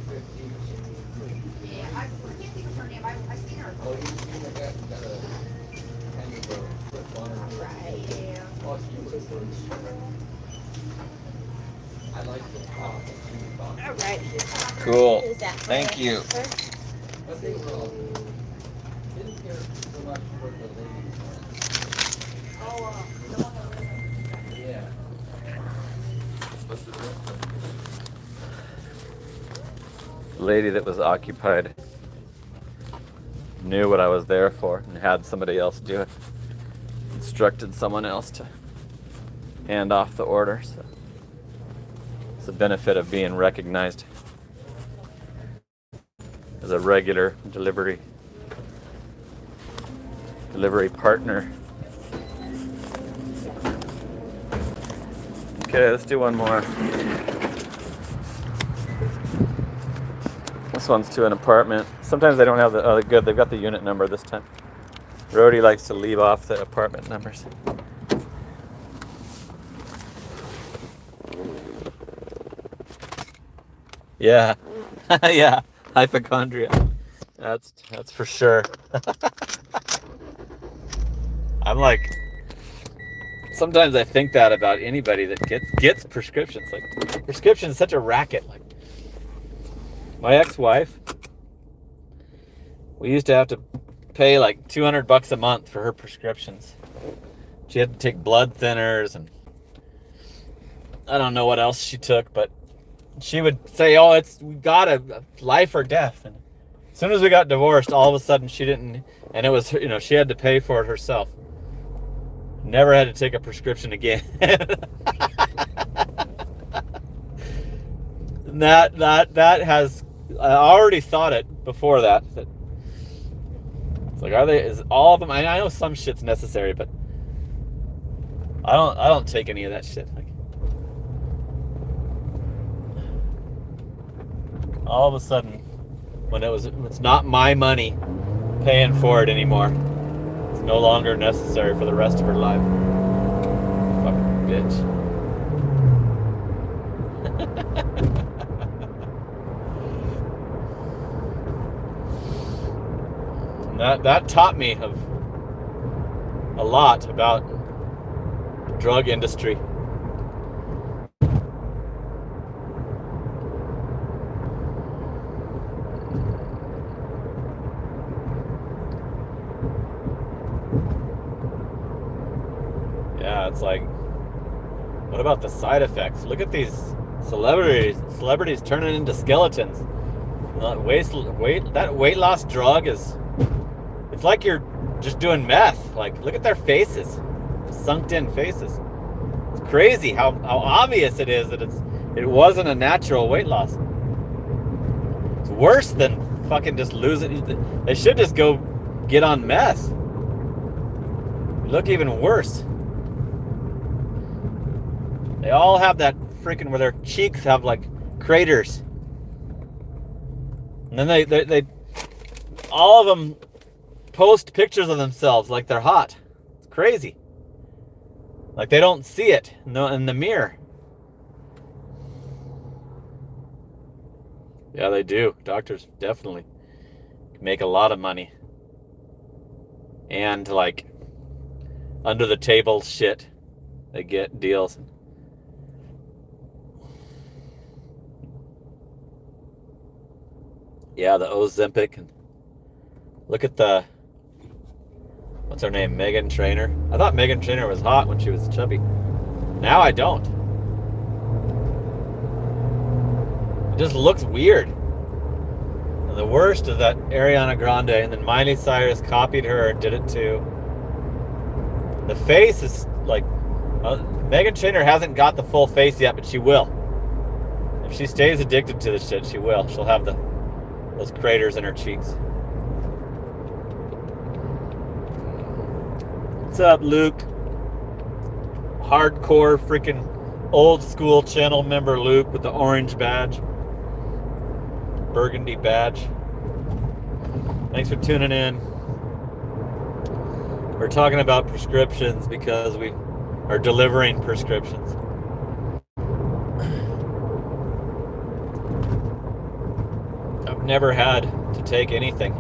50. Yeah, I can't think of her name. I seen her. Oh, you got a kind of a flip on her. Right, yeah. Oh, she was good. I like the talk. She was talking. All right. Cool. Is that Thank you. But they were all good. Didn't hear so much for the ladies. Oh, the one that was. Yeah. lady that was occupied knew what I was there for and had somebody else do it. Instructed someone else to hand off the order. So it's the benefit of being recognized as a regular delivery partner. Okay, let's do one more. This one's to an apartment. Sometimes they don't have the, oh, good, they've got the unit number this time. Rody likes to leave off the apartment numbers. Yeah, yeah, hypochondria. That's for sure. I'm like, sometimes I think that about anybody that gets prescriptions. Like, prescription is such a racket. Like, my ex-wife, we used to have to pay like $200 a month for her prescriptions. She had to take blood thinners and I don't know what else she took, but she would say, "Oh, we got a life or death." And as soon as we got divorced, all of a sudden she didn't, and it was, she had to pay for it herself. Never had to take a prescription again. And that has, I already thought it before that it's like, is all of them, I know some shit's necessary, but I don't take any of that shit. Like, all of a sudden, when it's not my money paying for it anymore, it's no longer necessary for the rest of her life. Fucking bitch. That taught me a lot about the drug industry. Yeah, it's like, what about the side effects? Look at these celebrities turning into skeletons. That weight loss drug it's like you're just doing meth. Like, look at their faces, sunk in faces. It's crazy how obvious it is that it wasn't a natural weight loss. It's worse than fucking just losing. They should just go get on meth. You look even worse. They all have that freaking where their cheeks have like craters. And then they all of them post pictures of themselves like they're hot. It's crazy. Like they don't see it in the mirror. Yeah, they do. Doctors definitely make a lot of money. And like under the table shit, they get deals. Yeah, the Ozempic. And look at what's her name? Meghan Trainor. I thought Meghan Trainor was hot when she was chubby. Now I don't. It just looks weird. And the worst is that Ariana Grande, and then Miley Cyrus copied her and did it too. The face is like, Meghan Trainor hasn't got the full face yet, but she will. If she stays addicted to this shit, she will. She'll have those craters in her cheeks. What's up, Luke? Hardcore freaking old school channel member Luke with the orange badge. Burgundy badge. Thanks for tuning in. We're talking about prescriptions because we are delivering prescriptions. I've never had to take anything.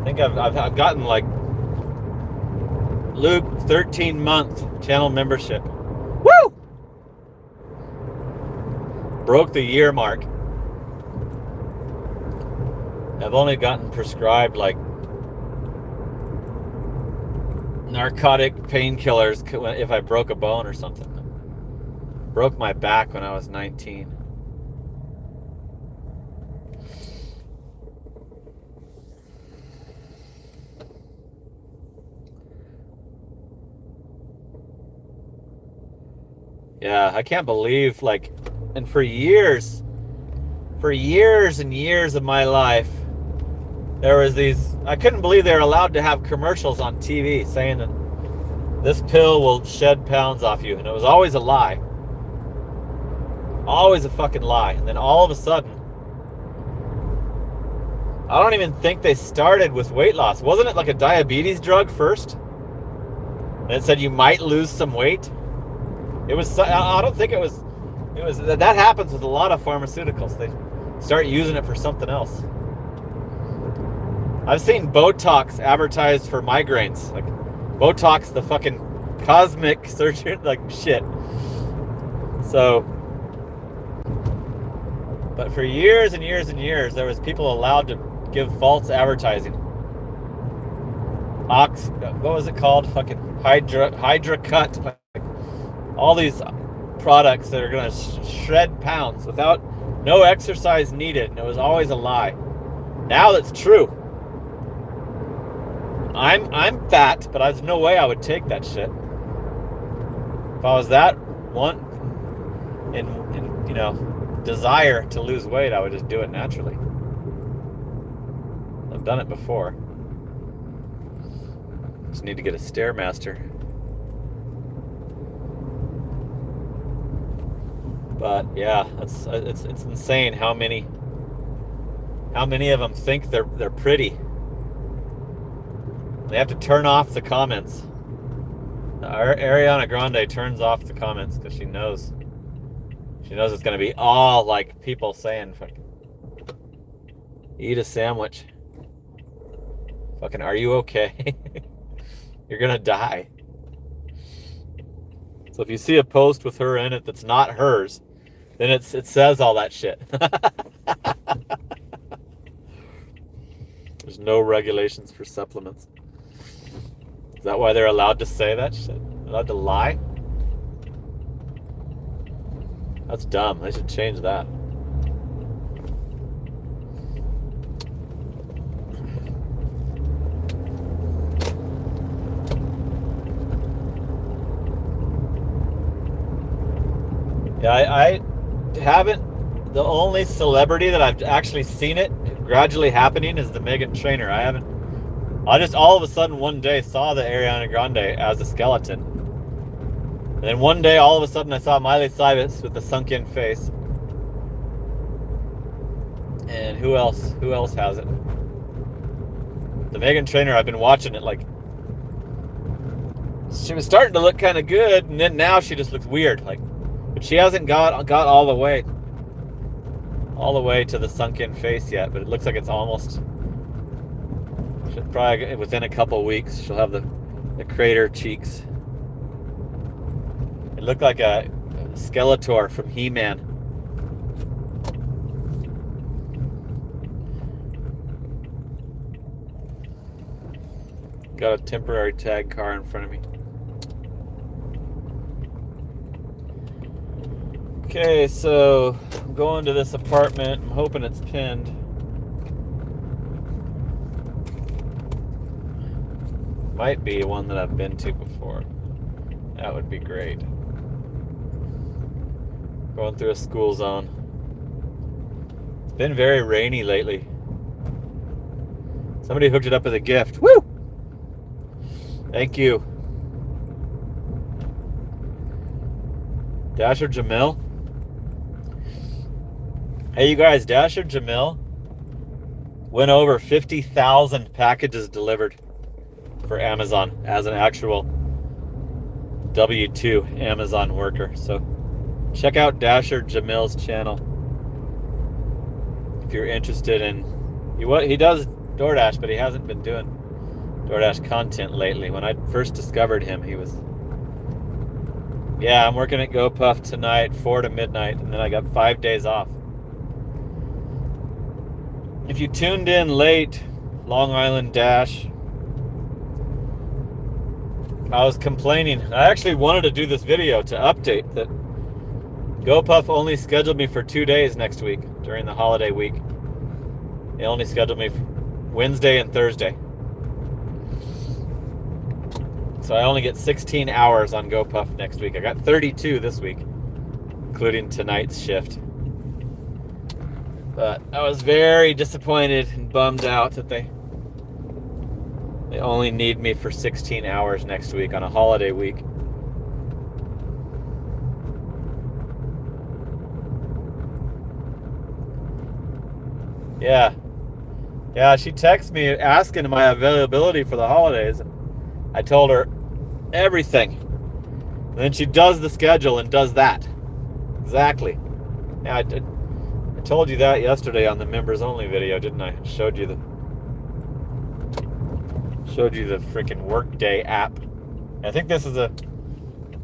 I think I've gotten like Luke 13-month channel membership. Woo! Broke the year mark. I've only gotten prescribed like narcotic painkillers if I broke a bone or something. Broke my back when I was 19. Yeah, I can't believe, like, and for years and years of my life, there was these, I couldn't believe they were allowed to have commercials on TV saying that this pill will shed pounds off you. And it was always a lie. Always a fucking lie. And then all of a sudden, I don't even think they started with weight loss. Wasn't it like a diabetes drug first? And it said you might lose some weight. It was, I don't think it was that happens with a lot of pharmaceuticals. They start using it for something else. I've seen Botox advertised for migraines. Like, Botox, the fucking cosmic surgery, like shit. So, but for years and years and years, there was people allowed to give false advertising. What was it called? Fucking Hydra Cut. Like, all these products that are gonna shred pounds without no exercise needed, and it was always a lie. Now that's true. I'm fat, but there's no way I would take that shit. If I was that one in desire to lose weight, I would just do it naturally. I've done it before. Just need to get a Stairmaster. But yeah, it's insane how many of them think they're pretty. They have to turn off the comments. Ariana Grande turns off the comments because she knows it's gonna be all like people saying, "Fucking eat a sandwich." Fucking, are you okay? You're gonna die. So if you see a post with her in it that's not hers, then it says all that shit. There's no regulations for supplements. Is that why they're allowed to say that shit? Allowed to lie? That's dumb. They should change that. Yeah, I haven't. The only celebrity that I've actually seen it gradually happening is the Meghan Trainor. I just all of a sudden one day saw the Ariana Grande as a skeleton. And then one day all of a sudden I saw Miley Cyrus with the sunken face. And who else? Who else has it? The Meghan Trainor, I've been watching it, like, she was starting to look kind of good, and then now she just looks weird, like, but she hasn't got all the way to the sunken face yet, but it looks like it's almost. She'll probably, within a couple weeks, she'll have the crater cheeks. It looked like a Skeletor from He-Man. Got a temporary tag car in front of me. Okay, so I'm going to this apartment. I'm hoping it's pinned. Might be one that I've been to before. That would be great. Going through a school zone. It's been very rainy lately. Somebody hooked it up as a gift. Woo! Thank you. Dasher Jamil. Hey, you guys, Dasher Jamil went over 50,000 packages delivered for Amazon as an actual W-2 Amazon worker. So check out Dasher Jamil's channel if you're interested in. He does DoorDash, but he hasn't been doing DoorDash content lately. When I first discovered him, he was, yeah, I'm working at GoPuff tonight, 4 to midnight, and then I got 5 days off. If you tuned in late, Long Island Dash, I was complaining. I actually wanted to do this video to update that GoPuff only scheduled me for 2 days next week during the holiday week. They only scheduled me for Wednesday and Thursday. So I only get 16 hours on GoPuff next week. I got 32 this week. including tonight's shift. But I was very disappointed and bummed out that they only need me for 16 hours next week on a holiday week. Yeah. Yeah, she texted me asking my availability for the holidays, and I told her everything. And then she does the schedule and does that. Exactly. Yeah, I told you that yesterday on the members only video, didn't I? Showed you the freaking Workday app. I think this is a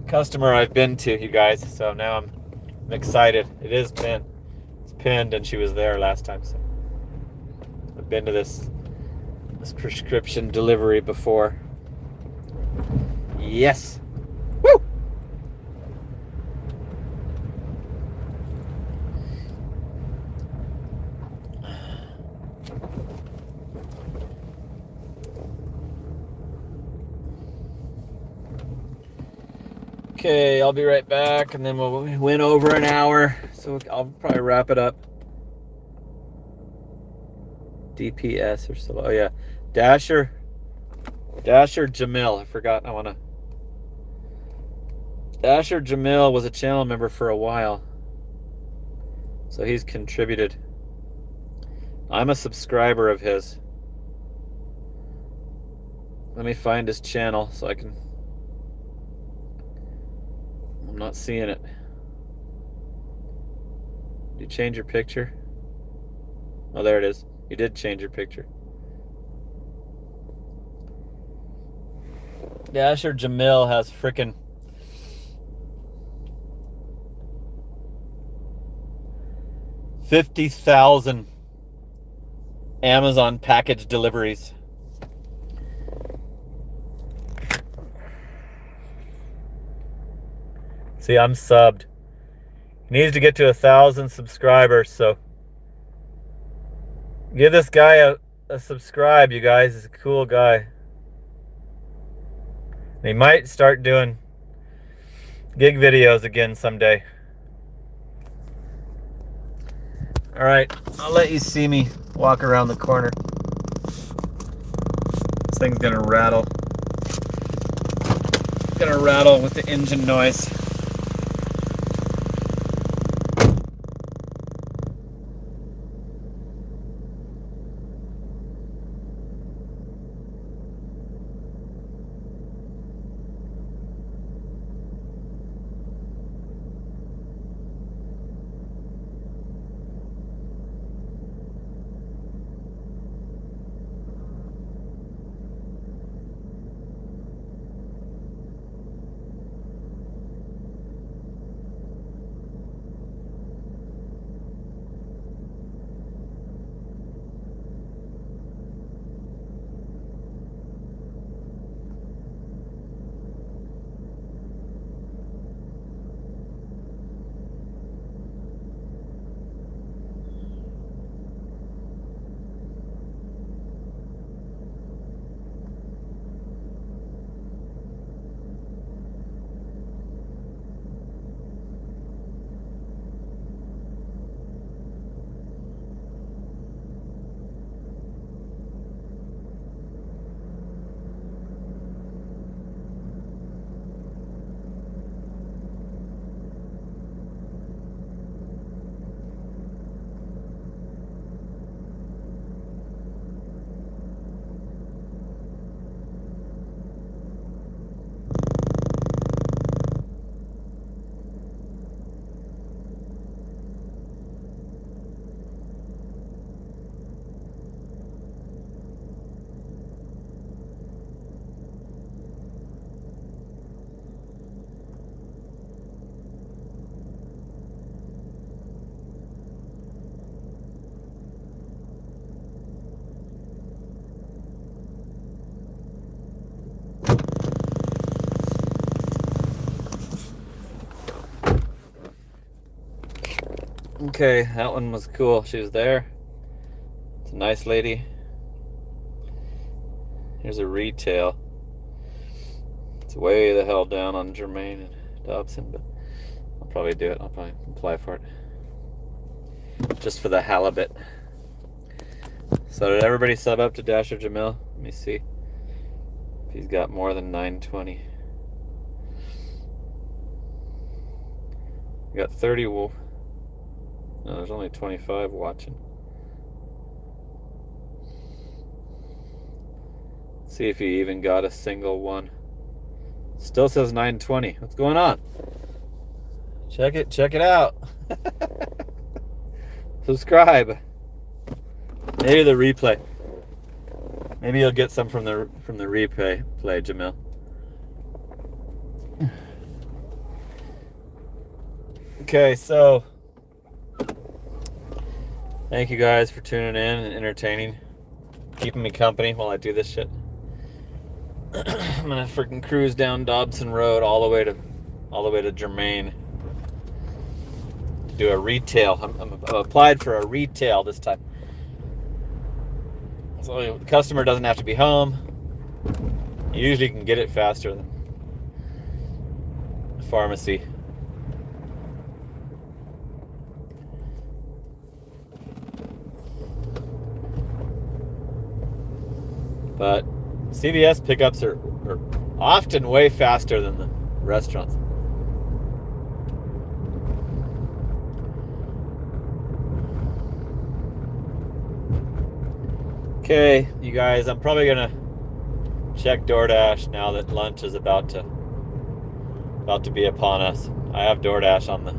customer I've been to, you guys, so now I'm excited. It is pinned. It's pinned, and she was there last time, so I've been to this prescription delivery before. Yes. Woo! Okay, I'll be right back, and then we went over an hour, so I'll probably wrap it up. DPS or so. Oh yeah, Dasher Jamil. I forgot. Dasher Jamil was a channel member for a while, so he's contributed. I'm a subscriber of his. Let me find his channel so I can. I'm not seeing it. Did you change your picture? Oh, there it is. You did change your picture. Dasher Jamil has frickin' 50,000 Amazon package deliveries. See, I'm subbed. He needs to get to 1,000 subscribers, so give this guy a subscribe, you guys. He's a cool guy. And he might start doing gig videos again someday. Alright, I'll let you see me walk around the corner. This thing's gonna rattle. It's gonna rattle with the engine noise. Okay, that one was cool. She was there. It's a nice lady. Here's a retail. It's way the hell down on Germain and Dobson, but I'll probably do it. I'll probably apply for it. Just for the halibut. So did everybody sub up to Dasher Jamil? Let me see if he's got more than 920. We got 30. No, there's only 25 watching. See if he even got a single one. Still says 920. What's going on? Check it out. Subscribe. Maybe the replay. Maybe you'll get some from the replay, Jamil. Okay, so thank you guys for tuning in and entertaining, keeping me company while I do this shit. I'm gonna freaking cruise down Dobson Road all the way to Germain. Do a retail. I'm applied for a retail this time. So the customer doesn't have to be home. You usually can get it faster than the pharmacy. But CVS pickups are often way faster than the restaurants. Okay, you guys, I'm probably gonna check DoorDash now that lunch is about to be upon us. I have DoorDash on the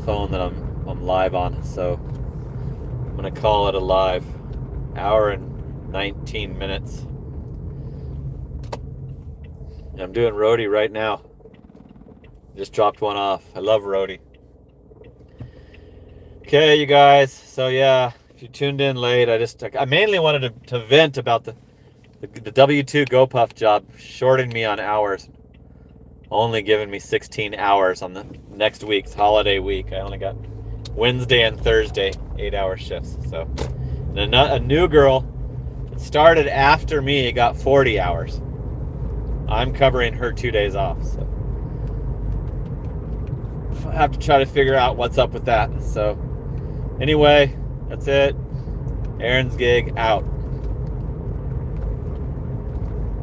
phone that I'm live on, so I'm gonna call it a live hour and 19 minutes. And I'm doing roadie right now. Just dropped one off. I love roadie. Okay, you guys. So yeah, if you tuned in late, I mainly wanted to vent about the W2 GoPuff job shorting me on hours, only giving me 16 hours on the next week's holiday week. I only got Wednesday and Thursday 8-hour shifts. So, and a new girl that started after me got 40 hours. I'm covering her 2 days off. So I have to try to figure out what's up with that. So anyway, that's it. Aaron's Gig out.